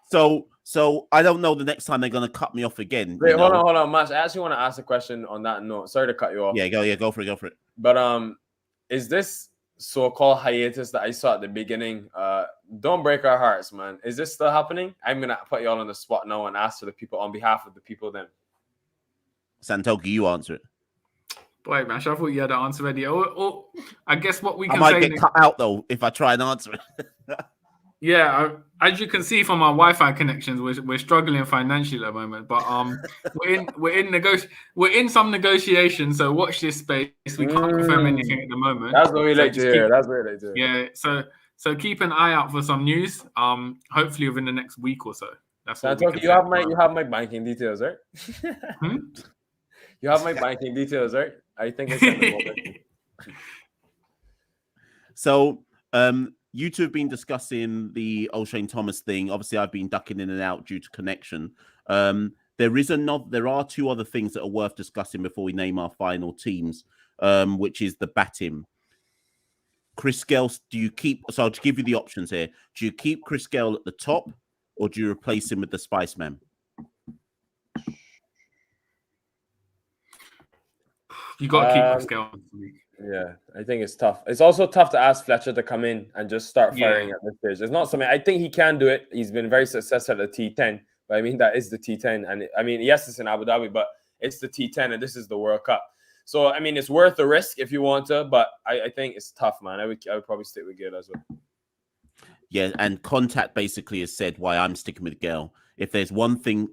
So I don't know the next time they're gonna cut me off again. Wait, you know? hold on, Mash. I actually want to ask a question on that note. Sorry to cut you off. Yeah, go for it. But is this so-called hiatus that I saw at the beginning? Don't break our hearts, man. Is this still happening? I'm gonna put you all on the spot now and ask for the people on behalf of the people. Then, Santokie, you answer it. Boy, Mash, I thought you had the answer ready. Or I guess what we can I might say get cut out though if I try and answer it. Yeah, as you can see from our Wi-Fi connections, we're struggling financially at the moment. But we're in some negotiations. So watch this space. We can't confirm anything at the moment. That's what we like to hear. That's what we like to hear. Yeah. So keep an eye out for some news. Hopefully within the next week or so. That's what Santokie, you have my banking details, right? You have my banking details, right? I think I sent them over. So, you two have been discussing the O'Shane Thomas thing. Obviously, I've been ducking in and out due to connection. There are two other things that are worth discussing before we name our final teams, which is the batting. Chris Gale, do you keep? So I'll give you the options here. Do you keep Chris Gale at the top, or do you replace him with the Spice Man? You got to keep Chris Gale. Yeah, I think it's tough. It's also tough to ask Fletcher to come in and just start firing at this stage. It's not something I think he can do it. He's been very successful at the T10, but I mean that is the T10, and I mean yes, it's in Abu Dhabi, but it's the T10, and this is the World Cup. So I mean, it's worth the risk if you want to, but I think it's tough, man. I would probably stick with Gale as well. Yeah, and Contact basically has said why I'm sticking with Gale. If there's one thing,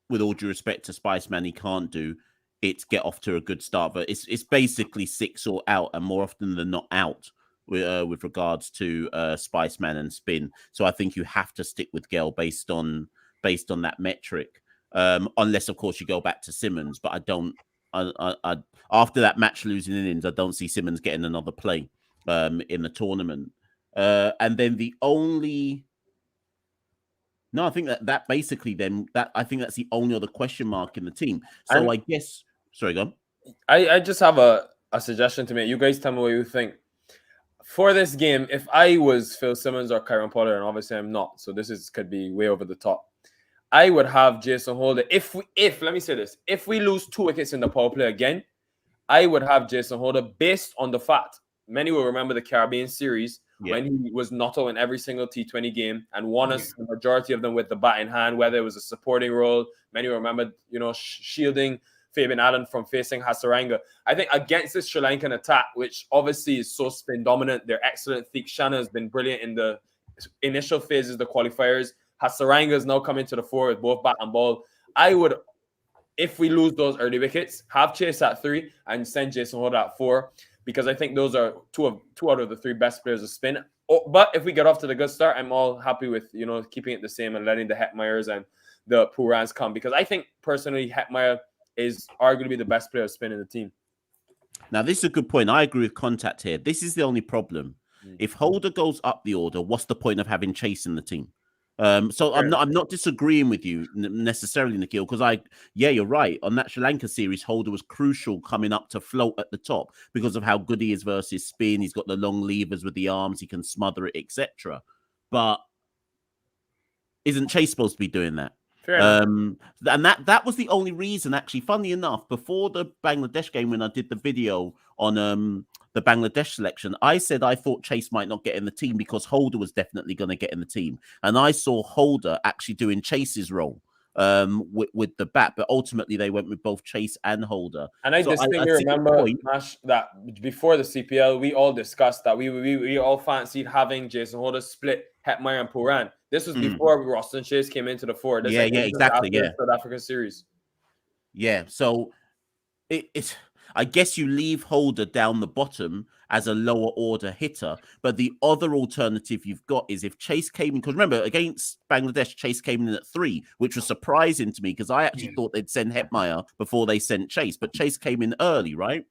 with all due respect to Spiceman, he can't do, it's get off to a good start. But it's basically 6 or out, and more often than not out with regards to Spiceman and spin. So I think you have to stick with Gale based on that metric, unless of course you go back to Simmons. But I don't. I after that match losing innings, I don't see Simmons getting another play in the tournament. And then the only. No, I think that basically then I think that's the only other question mark in the team. So I guess. Sorry, go on. I just have a suggestion to make. You guys tell me what you think. For this game, if I was Phil Simmons or Kyron Pollard, and obviously I'm not, so could be way over the top. I would have Jason Holder. If let me say this, if we lose 2 wickets in the power play again, I would have Jason Holder based on the fact many will remember the Caribbean series when he was not out in every single T20 game and won us the majority of them with the bat in hand, whether it was a supporting role. Many will remember, shielding Fabian Allen from facing Hasaranga. I think against this Sri Lankan attack, which obviously is so spin dominant, they're excellent. Theek Shanna has been brilliant in the initial phases, the qualifiers. Hasaranga is now coming to the fore with both bat and ball. I would, if we lose those early wickets, have Chase at 3 and send Jason Holder at 4, because I think those are two out of the 3 best players of spin. But if we get off to the good start, I'm all happy with keeping it the same and letting the Hetmeyers and the Purans come, because I think personally Hetmeyer is arguably the best player of spin in the team. Now, this is a good point. I agree with Contact here. This is the only problem. If Holder goes up the order, what's the point of having Chase in the team? So I'm not disagreeing with you necessarily, Nikhil, because you're right. On that Sri Lanka series, Holder was crucial coming up to float at the top because of how good he is versus spin. He's got the long levers with the arms, he can smother it, etc. But isn't Chase supposed to be doing that? And that was the only reason, actually, funnily enough, before the Bangladesh game, when I did the video on the Bangladesh selection, I said I thought Chase might not get in the team because Holder was definitely going to get in the team. And I saw Holder actually doing Chase's role with the bat, but ultimately they went with both Chase and Holder. And I distinctly remember, Mash, that before the CPL, we all discussed that we all fancied having Jason Holder split Hetmeyer and Puran. This was before Roston Chase came into the fore. Exactly. South Africa series. Yeah, so it's I guess you leave Holder down the bottom as a lower order hitter, but the other alternative you've got is if Chase came in, because remember against Bangladesh, Chase came in at 3, which was surprising to me because I actually thought they'd send Hetmeyer before they sent Chase, but Chase came in early, right?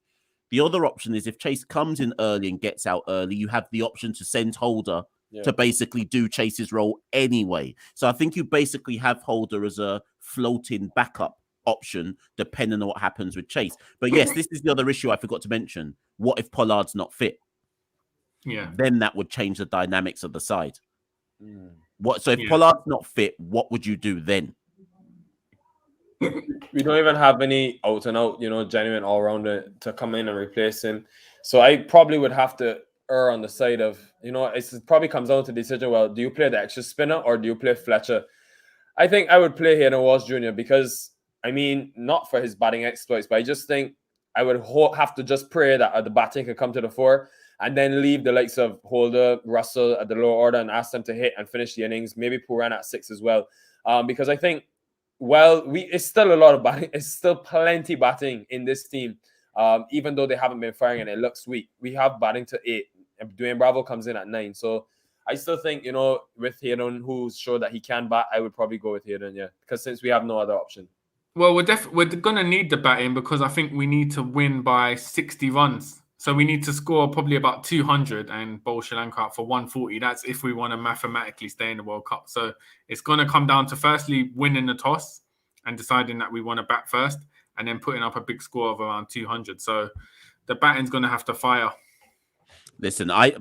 The other option is if Chase comes in early and gets out early, you have the option to send Holder to basically do Chase's role anyway. So I think you basically have Holder as a floating backup option, depending on what happens with Chase. But yes, this is the other issue I forgot to mention. What if Pollard's not fit? Yeah. Then that would change the dynamics of the side. So if Yeah. Pollard's not fit, what would you do then? We don't even have any out and out, genuine all rounder to come in and replace him. So I probably would have to err on the side of, it probably comes down to the decision. Well, do you play the extra spinner or do you play Fletcher? I think I would play Hayden Walsh Jr. because, not for his batting exploits, but I just think I would have to just pray that the batting could come to the fore and then leave the likes of Holder, Russell at the lower order and ask them to hit and finish the innings. Maybe Pooran at 6 as well. Because I think, it's still a lot of batting. It's still plenty batting in this team. Even though they haven't been firing and it looks weak. We have batting to 8. Dwayne Bravo comes in at 9. So I still think, with Hayden, who's showed that he can bat, I would probably go with Hayden, yeah. Because since we have no other option. Well, we're going to need the batting because I think we need to win by 60 runs. So we need to score probably about 200 and bowl Sri Lanka out for 140. That's if we want to mathematically stay in the World Cup. So it's going to come down to firstly winning the toss and deciding that we want to bat first and then putting up a big score of around 200. So the batting's going to have to fire. Listen, I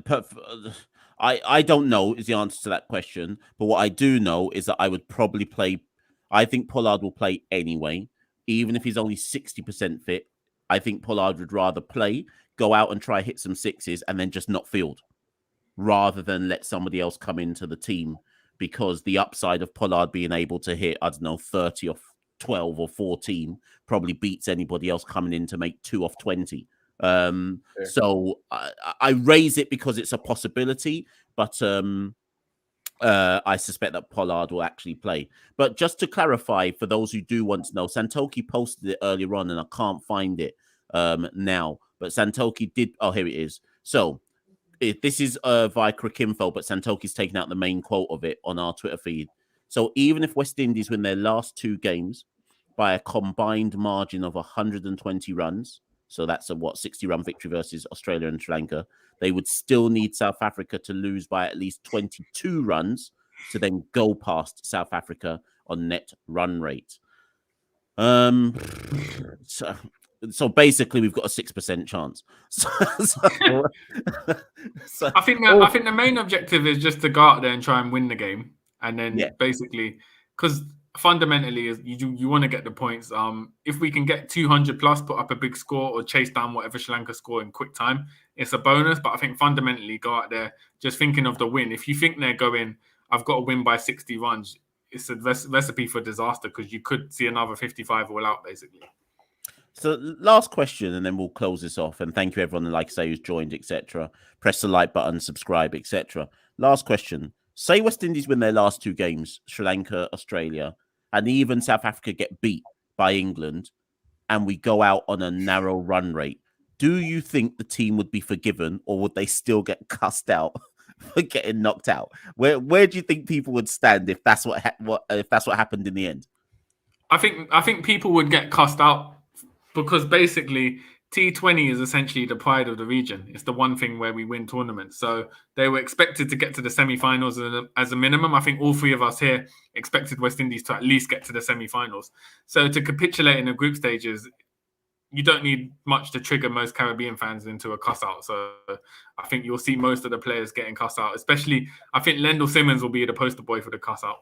don't know is the answer to that question. But what I do know is that I would probably play. I think Pollard will play anyway, even if he's only 60% fit. I think Pollard would rather play, go out and try hit some sixes and then just not field rather than let somebody else come into the team, because the upside of Pollard being able to hit, 30 or 12 or 14 probably beats anybody else coming in to make 2 off 20. So I raise it because it's a possibility, but I suspect that Pollard will actually play. But just to clarify, for those who do want to know, Santokie posted it earlier on and I can't find it now. But Santokie did. Oh, here it is. So this is via Cricinfo, but Santokie's taken out the main quote of it on our Twitter feed. So even if West Indies win their last 2 games by a combined margin of 120 runs, so that's a 60-run victory versus Australia and Sri Lanka, they would still need South Africa to lose by at least 22 runs to then go past South Africa on net run rate. So basically, we've got a 6% chance. I think the main objective is just to go out there and try and win the game, and then basically, because fundamentally, you want to get the points. If we can get 200 plus, put up a big score, or chase down whatever Sri Lanka score in quick time, it's a bonus. But I think fundamentally, go out there just thinking of the win. If you think they're going, I've got to win by 60 runs, it's a recipe for disaster because you could see another 55 all out basically. So last question, and then we'll close this off. And thank you everyone, like I say, who's joined, etc. Press the like button, subscribe, etc. Last question. Say West Indies win their last 2 games, Sri Lanka, Australia, and even South Africa get beat by England, and we go out on a narrow run rate. Do you think the team would be forgiven, or would they still get cussed out for getting knocked out? Where do you think people would stand if that's what happened in the end? I think people would get cussed out. Because basically, T20 is essentially the pride of the region. It's the one thing where we win tournaments. So they were expected to get to the semi-finals as a minimum. I think all 3 of us here expected West Indies to at least get to the semi-finals. So to capitulate in the group stages, you don't need much to trigger most Caribbean fans into a cuss-out. So I think you'll see most of the players getting cussed out. Especially, I think Lendl Simmons will be the poster boy for the cuss-out.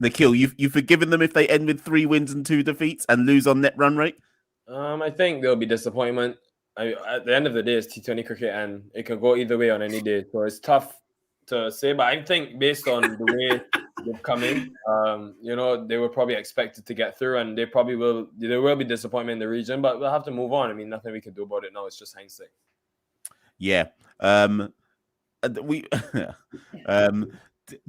Nikhil, you've forgiven them if they end with 3 wins and 2 defeats and lose on net run rate? I think there'll be disappointment. At the end of the day, it's T20 cricket and it can go either way on any day. So it's tough to say. But I think based on the way they've come in, they were probably expected to get through and there will be disappointment in the region, but we'll have to move on. I mean, nothing we can do about it now. It's just hindsight. Yeah.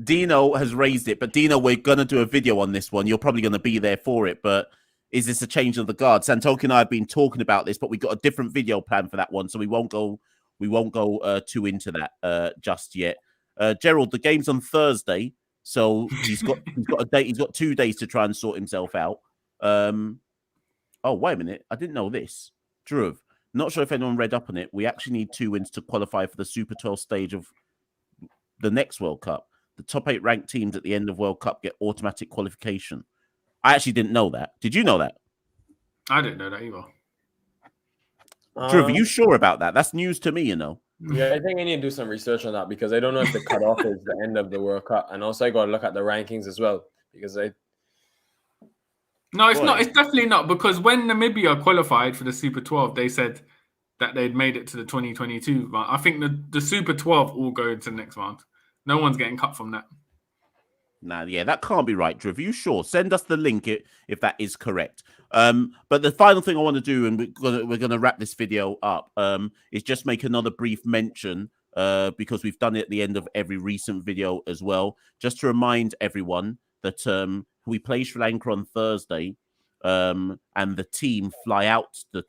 Dino has raised it, but Dino, we're going to do a video on this one. You're probably going to be there for it, but is this a change of the guard? Santokie and I have been talking about this, but we got a different video plan for that one, so we won't go too into that just yet. Gerald, the game's on Thursday, so he's got a date. He's got 2 days to try and sort himself out. Oh, wait a minute, I didn't know this. Dhruv, not sure if anyone read up on it. We actually need 2 wins to qualify for the Super 12 stage of the next World Cup. The top 8 ranked teams at the end of World Cup get automatic qualification. I actually didn't know that. Did you know that? I didn't know that either. Drew, are you sure about that? That's news to me, you know. Yeah, I think I need to do some research on that because I don't know if the cutoff is the end of the World Cup, and also I got to look at the rankings as well because No, it's not. It's definitely not, because when Namibia qualified for the Super 12, they said that they'd made it to the 2022 round. I think the Super 12 all go into the next round. No one's getting cut from that. Nah, yeah, that can't be right, Drew. Are you sure? Send us the link if that is correct. But the final thing I want to do, and we're gonna wrap this video up, is just make another brief mention, because we've done it at the end of every recent video as well, just to remind everyone that we play Sri Lanka on Thursday, and the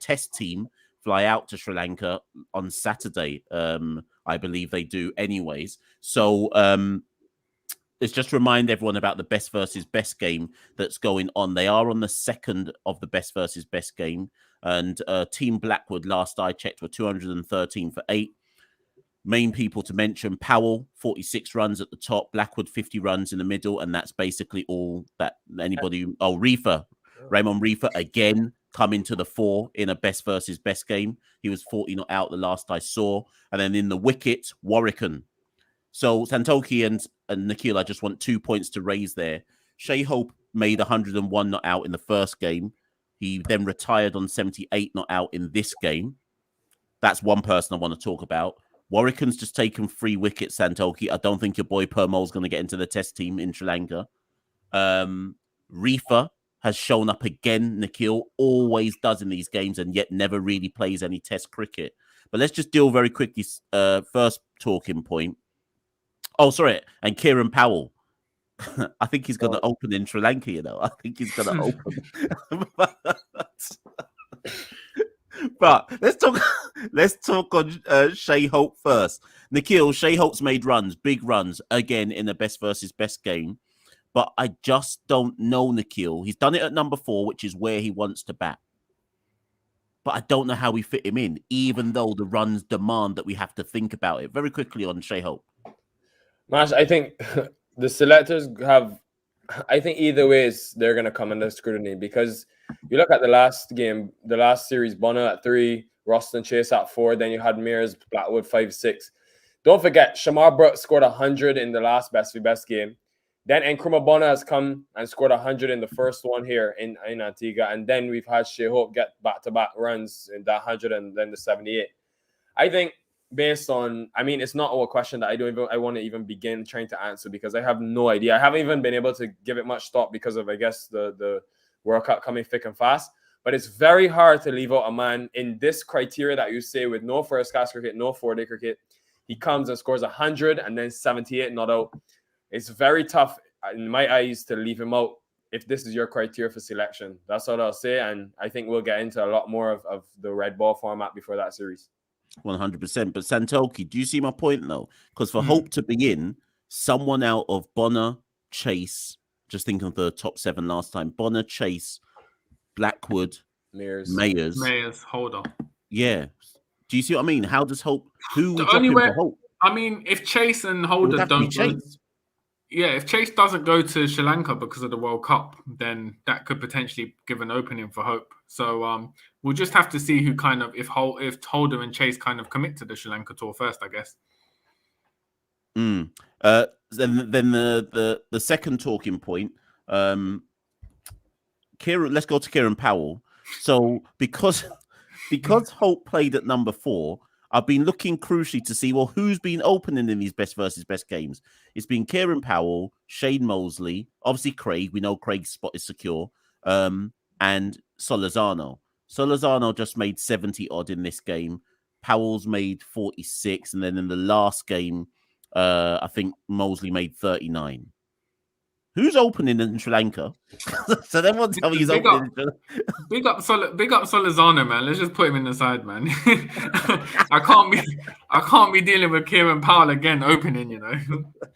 test team fly out to Sri Lanka on Saturday. I believe they do anyways. So it's just to remind everyone about the best versus best game that's going on. They are on the second of the best versus best game. And Team Blackwood, last I checked, were 213 for 8. Main people to mention: Powell, 46 runs at the top, Blackwood, 50 runs in the middle. And that's basically all that anybody... Oh, Raymond Reefer, again, coming to the fore in a best versus best game. He was 40 not out the last I saw. And then in the wicket, Warwican. So Santokie and Nikhil, I just want 2 points to raise there. Shea Hope made 101 not out in the first game. He then retired on 78 not out in this game. That's one person I want to talk about. Warwican's just taken 3 wickets, Santokie. I don't think your boy Permol's going to get into the test team in Sri Lanka. Reefer has shown up again. Nikhil always does in these games and yet never really plays any test cricket. But let's just deal very quickly. First talking point. Oh, sorry. And Kieran Powell. I think he's going to open in Sri Lanka, you know. I think he's going to open. But let's talk on Shea Hope first. Nikhil, Shea Hope's made runs, big runs, again in the best versus best game. But I just don't know, Nikhil. He's done it at number 4, which is where he wants to bat. But I don't know how we fit him in, even though the runs demand that we have to think about it. Very quickly on Shea Hope. Mash, I think the selectors have... I think either ways they're going to come under scrutiny, because you look at the last game, the last series, Bonner at 3, Roston Chase at 4, then you had Mears, Blackwood 5-6. Don't forget, Shamar Brooks scored 100 in the last best v best game. Then Nkrumah Bonner has come and scored 100 in the first one here in Antigua, and then we've had Shea Hope get back-to-back runs in that 100 and then the 78. I think based on, I mean, it's not a question that I want to even begin trying to answer, because I have no idea. I haven't even been able to give it much thought because of, I guess, the World Cup coming thick and fast. But it's very hard to leave out a man in this criteria that you say, with no first class cricket, no 4-day cricket. He comes and scores 100 and then 78 not out. It's very tough in my eyes to leave him out if this is your criteria for selection. That's all I'll say. And I think we'll get into a lot more of the red ball format before that series. 100%. But Santokie, do you see my point though? Because for Hope to begin, someone out of Bonner, Chase, just thinking of the top 7 last time, Bonner, Chase, Blackwood, Mayers, Holder. Yeah. Do you see what I mean? How does Hope... Who would only drop him for Hope? I mean, if Chase and Holder don't go... Yeah, if Chase doesn't go to Sri Lanka because of the World Cup, then that could potentially give an opening for Hope. So we'll just have to see who kind of, if Holder and Chase kind of commit to the Sri Lanka tour first, I guess. Then the second talking point, Kieran. Let's go to Kieran Powell. So because Hope played at number 4, I've been looking crucially to see, well, who's been opening in these best versus best games. It's been Kieran Powell, Shane Mosley, obviously Craig. We know Craig's spot is secure, and Solizano. Solizano just made 70 odd in this game. Powell's made 46, and then in the last game, I think Mosley made 39. Who's opening in Sri Lanka? So then one tell me he's opening. Big up Solizano, man. Let's just put him in the side, man. I can't be dealing with Kieran Powell again opening, you know.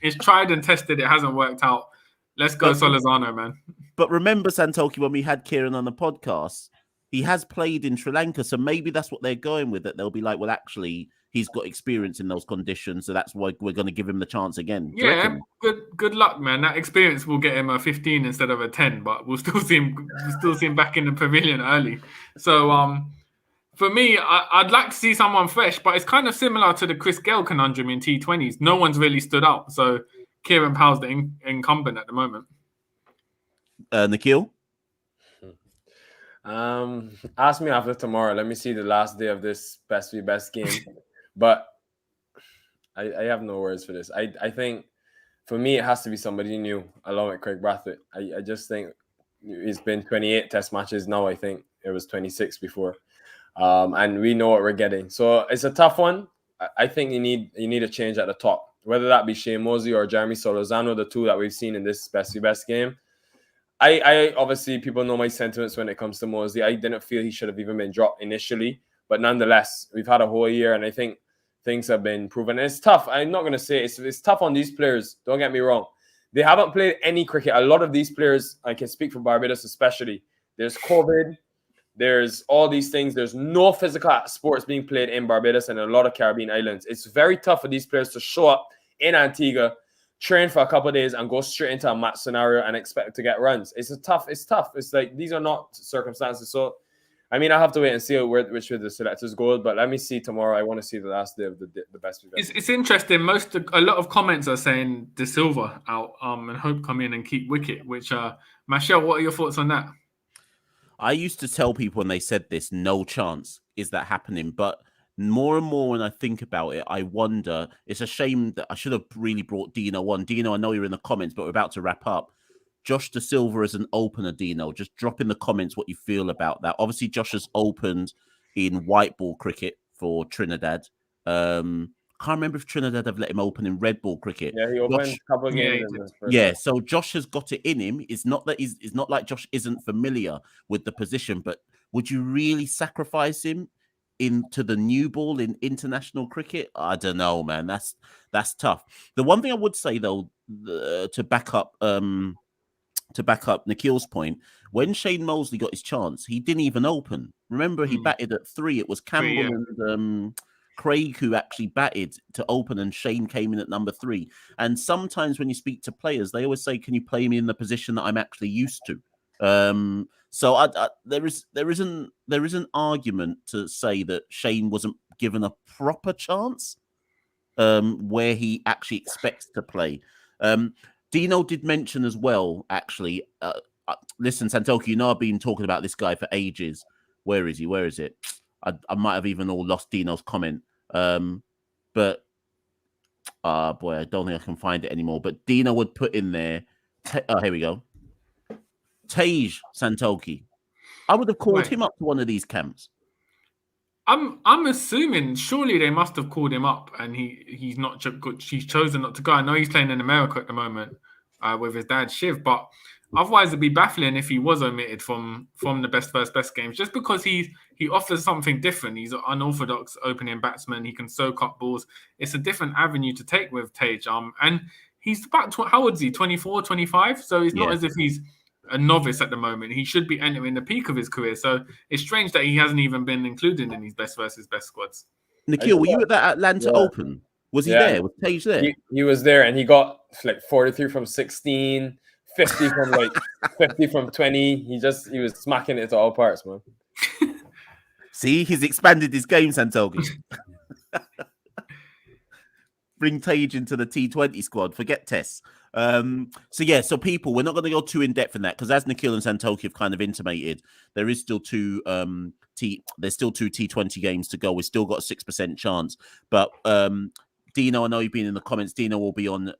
It's tried and tested, it hasn't worked out. Let's go Solizano, man. But remember, Santokie, when we had Kieran on the podcast, he has played in Sri Lanka, so maybe that's what they're going with, that they'll be like, well, actually, he's got experience in those conditions, so that's why we're going to give him the chance again. Yeah, good luck, man. That experience will get him a 15 instead of a 10, but we'll still see him back in the pavilion early. So for me, I'd like to see someone fresh, but it's kind of similar to the Chris Gale conundrum in T20s. No one's really stood out, so Kieran Powell's the incumbent at the moment. Nikhil? Ask me after tomorrow. Let me see the last day of this best v best game. But I have no words for this. I think for me it has to be somebody new along with Craig Brathwaite. I just think it's been 28 test matches now. I think it was 26 before. And we know what we're getting. So it's a tough one. I think you need a change at the top. Whether that be Shane Mosley or Jeremy Solozano, the two that we've seen in this best v best game. I obviously, people know my sentiments when it comes to Mosley. I didn't feel he should have even been dropped initially. But nonetheless, we've had a whole year, and I think things have been proven. And it's tough. I'm not going to say it's tough on these players. Don't get me wrong. They haven't played any cricket. A lot of these players, I can speak for Barbados especially, there's COVID. There's all these things. There's no physical sports being played in Barbados and a lot of Caribbean islands. It's very tough for these players to show up in Antigua, train for a couple of days, and go straight into a match scenario and expect to get runs. It's tough. It's like these are not circumstances. So, I mean, I have to wait and see which way the selectors go. But let me see tomorrow. I want to see the last day of the best. It's interesting. A lot of comments are saying De Silva out and Hope come in and keep wicket. Which, Michelle, what are your thoughts on that? I used to tell people when they said this, no chance is that happening. But more and more when I think about it, I wonder, it's a shame that I should have really brought Dino on. Dino, I know you're in the comments, but we're about to wrap up. Josh De Silva as an opener, Dino, just drop in the comments what you feel about that. Obviously, Josh has opened in white ball cricket for Trinidad. Can't remember if Trinidad have let him open in red ball cricket. Yeah, he opened a couple of games. Yeah, so Josh has got it in him. It's not like Josh isn't familiar with the position, but would you really sacrifice him into the new ball in international cricket? I don't know, man. That's tough. The one thing I would say though, to back up Nikhil's point, when Shane Mosley got his chance, he didn't even open. Remember, he batted at 3. It was Campbell and Craig who actually batted to open, and Shane came in at number 3. And sometimes when you speak to players, they always say, "Can you play me in the position that I'm actually used to?" So there is an argument to say that Shane wasn't given a proper chance where he actually expects to play. Dino did mention as well, actually. Listen, Santokie, you know I've been talking about this guy for ages. Where is he? Where is it? I might have even all lost Dino's comment. But boy, I don't think I can find it anymore. But Dino would put in there. Here we go. Tej Santokie. I would have called him up to one of these camps. I'm assuming surely they must have called him up, and he's chosen not to go. I know he's playing in America at the moment with his dad Shiv, but otherwise it'd be baffling if he was omitted from the best first best games, just because he offers something different. He's an unorthodox opening batsman. He can soak up balls. It's a different avenue to take with Tej. And he's about how old is he? 24, 25? So it's not as if he's a novice at the moment. He should be entering the peak of his career. So it's strange that he hasn't even been included in these best versus best squads. Nikhil, were you at that Atlanta Open? Was he there? Was Tej there? He was there, and he got like 43 from 16, 50 from 50 from 20. He was smacking it to all parts, man. See, he's expanded his game, Santokie. Bring Tej into the T20 squad. Forget Tess. So people, we're not going to go too in depth in that, because as Nikhil and Santokie have kind of intimated, there is still two T20 games to go. We've still got a 6% chance. But Dino, I know you've been in the comments. Dino will be on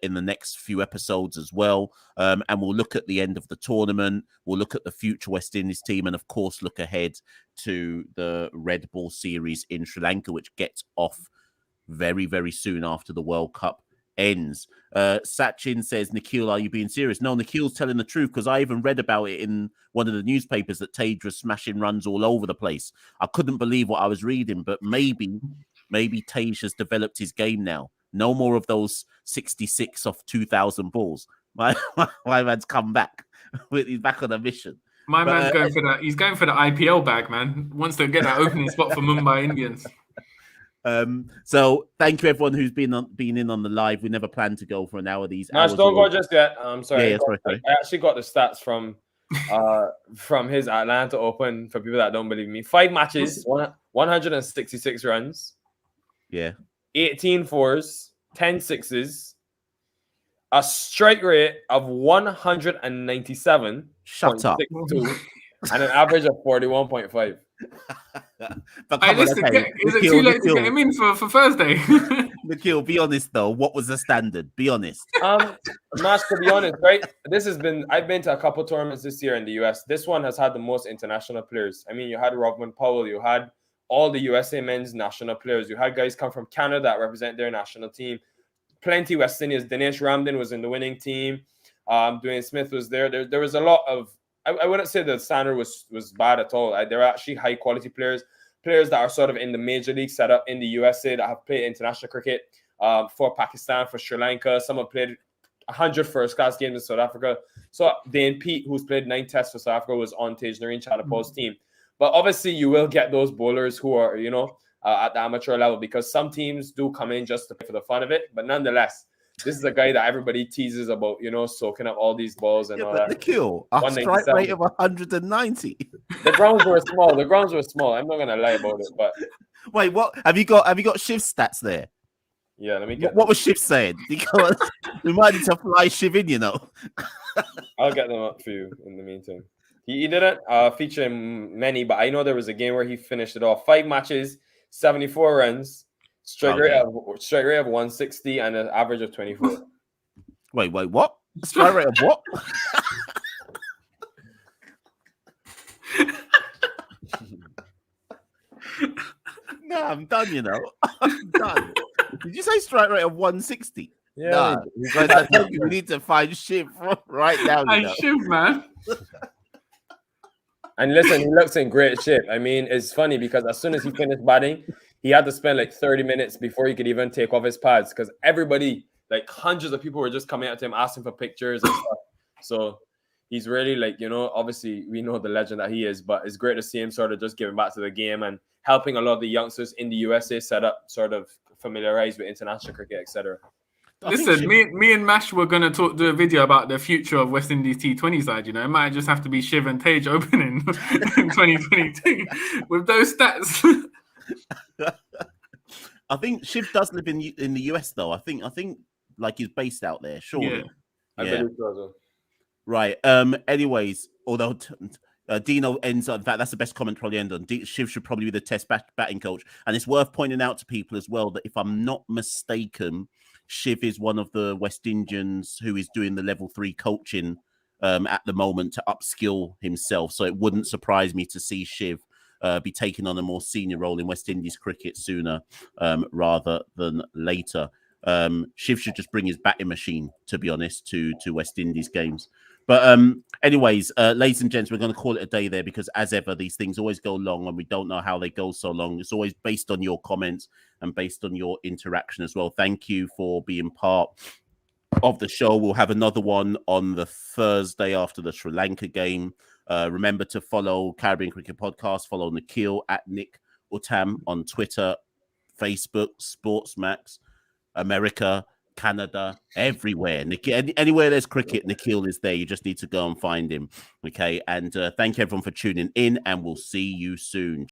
in the next few episodes as well. And we'll look at the end of the tournament. We'll look at the future West Indies team, and of course look ahead to the Red Ball series in Sri Lanka, which gets off very, very soon after the World Cup ends. Sachin says, Nikhil, are you being serious? No, Nikhil's telling the truth, because I even read about it in one of the newspapers that Tej was smashing runs all over the place. I couldn't believe what I was reading, but maybe Tej has developed his game now. No more of those 66 off 2,000 balls. My man's come back. He's back on a mission. Man's going for that. He's going for the IPL bag, man. Wants to get that opening spot for Mumbai Indians. So thank you everyone who's been in on the live. We never planned to go for an hour. These Nash, hours don't go just yet. I'm sorry. Yeah, sorry. I actually got the stats from his Atlanta Open for people that don't believe me. 5 matches, 166 runs. Yeah. 18 fours, 10 sixes, a strike rate of 197.62, Shut up. and an average of 41.5. But Hey, come on, listen, okay. is it too late to get him in for Thursday? Nikhil, be honest though. What was the standard? Be honest. Nash, to be honest, right? I've been to a couple tournaments this year in the US. This one has had the most international players. I mean, you had Rodman Powell, you had all the USA men's national players. You had guys come from Canada that represent their national team. Plenty West Indians. Dinesh Ramdin was in the winning team. Dwayne Smith was there. There was a lot of. I wouldn't say the standard was bad at all. There are actually high quality players that are sort of in the major league setup in the USA that have played international cricket for Pakistan, for Sri Lanka. Some have played 100 first class games in South Africa. So Dane Pete, who's played 9 tests for South Africa, was on Tej Nareen Chatterpaw's team. But obviously, you will get those bowlers who are, at the amateur level, because some teams do come in just to play for the fun of it. But nonetheless, this is a guy that everybody teases about, soaking up all these balls and all that. Nikhil, a strike rate of 190. The grounds were small. I'm not gonna lie about it. But wait, what have you got? Shiv's stats there. Yeah, let me get. What was Shiv saying? Because we might need to fly Shiv in, I'll get them up for you in the meantime. He didn't feature in many, but I know there was a game where he finished it off. 5 matches, 74 runs, strike rate of 160, and an average of 24. Wait, what? Strike rate of what? No, I'm done. I'm done. Did you say strike rate of 160? Yeah. No. We need to find Shiv right now. Shiv, man. And listen, he looks in great shape. I mean, it's funny because as soon as he finished batting, he had to spend like 30 minutes before he could even take off his pads because everybody, like hundreds of people were just coming up to him asking for pictures and stuff. So he's really obviously we know the legend that he is, but it's great to see him sort of just giving back to the game and helping a lot of the youngsters in the USA set up, sort of familiarize with international cricket, etc. Listen, me and Mash were going to do a video about the future of West Indies T20 side. It might just have to be Shiv and Tej opening in 2022 with those stats. I think Shiv does live in the US though. I think like he's based out there. Surely, I believe so as well. Right. Anyways, although Dino ends on, in fact, that's the best comment probably end on. Shiv should probably be the test batting coach, and it's worth pointing out to people as well that if I'm not mistaken, Shiv is one of the West Indians who is doing the level 3 coaching at the moment to upskill himself. So it wouldn't surprise me to see Shiv be taking on a more senior role in West Indies cricket sooner rather than later. Shiv should just bring his batting machine, to be honest, to West Indies games. But anyways, ladies and gents, we're going to call it a day there because as ever, these things always go long and we don't know how they go so long. It's always based on your comments and based on your interaction as well. Thank you for being part of the show. We'll have another one on the Thursday after the Sri Lanka game. Remember to follow Caribbean Cricket Podcast, follow Nikhil at Nick Uttam on Twitter, Facebook, Sportsmax, America, Canada, everywhere. Anywhere there's cricket, Nikhil is there. You just need to go and find him. Okay. And thank you everyone for tuning in, and we'll see you soon.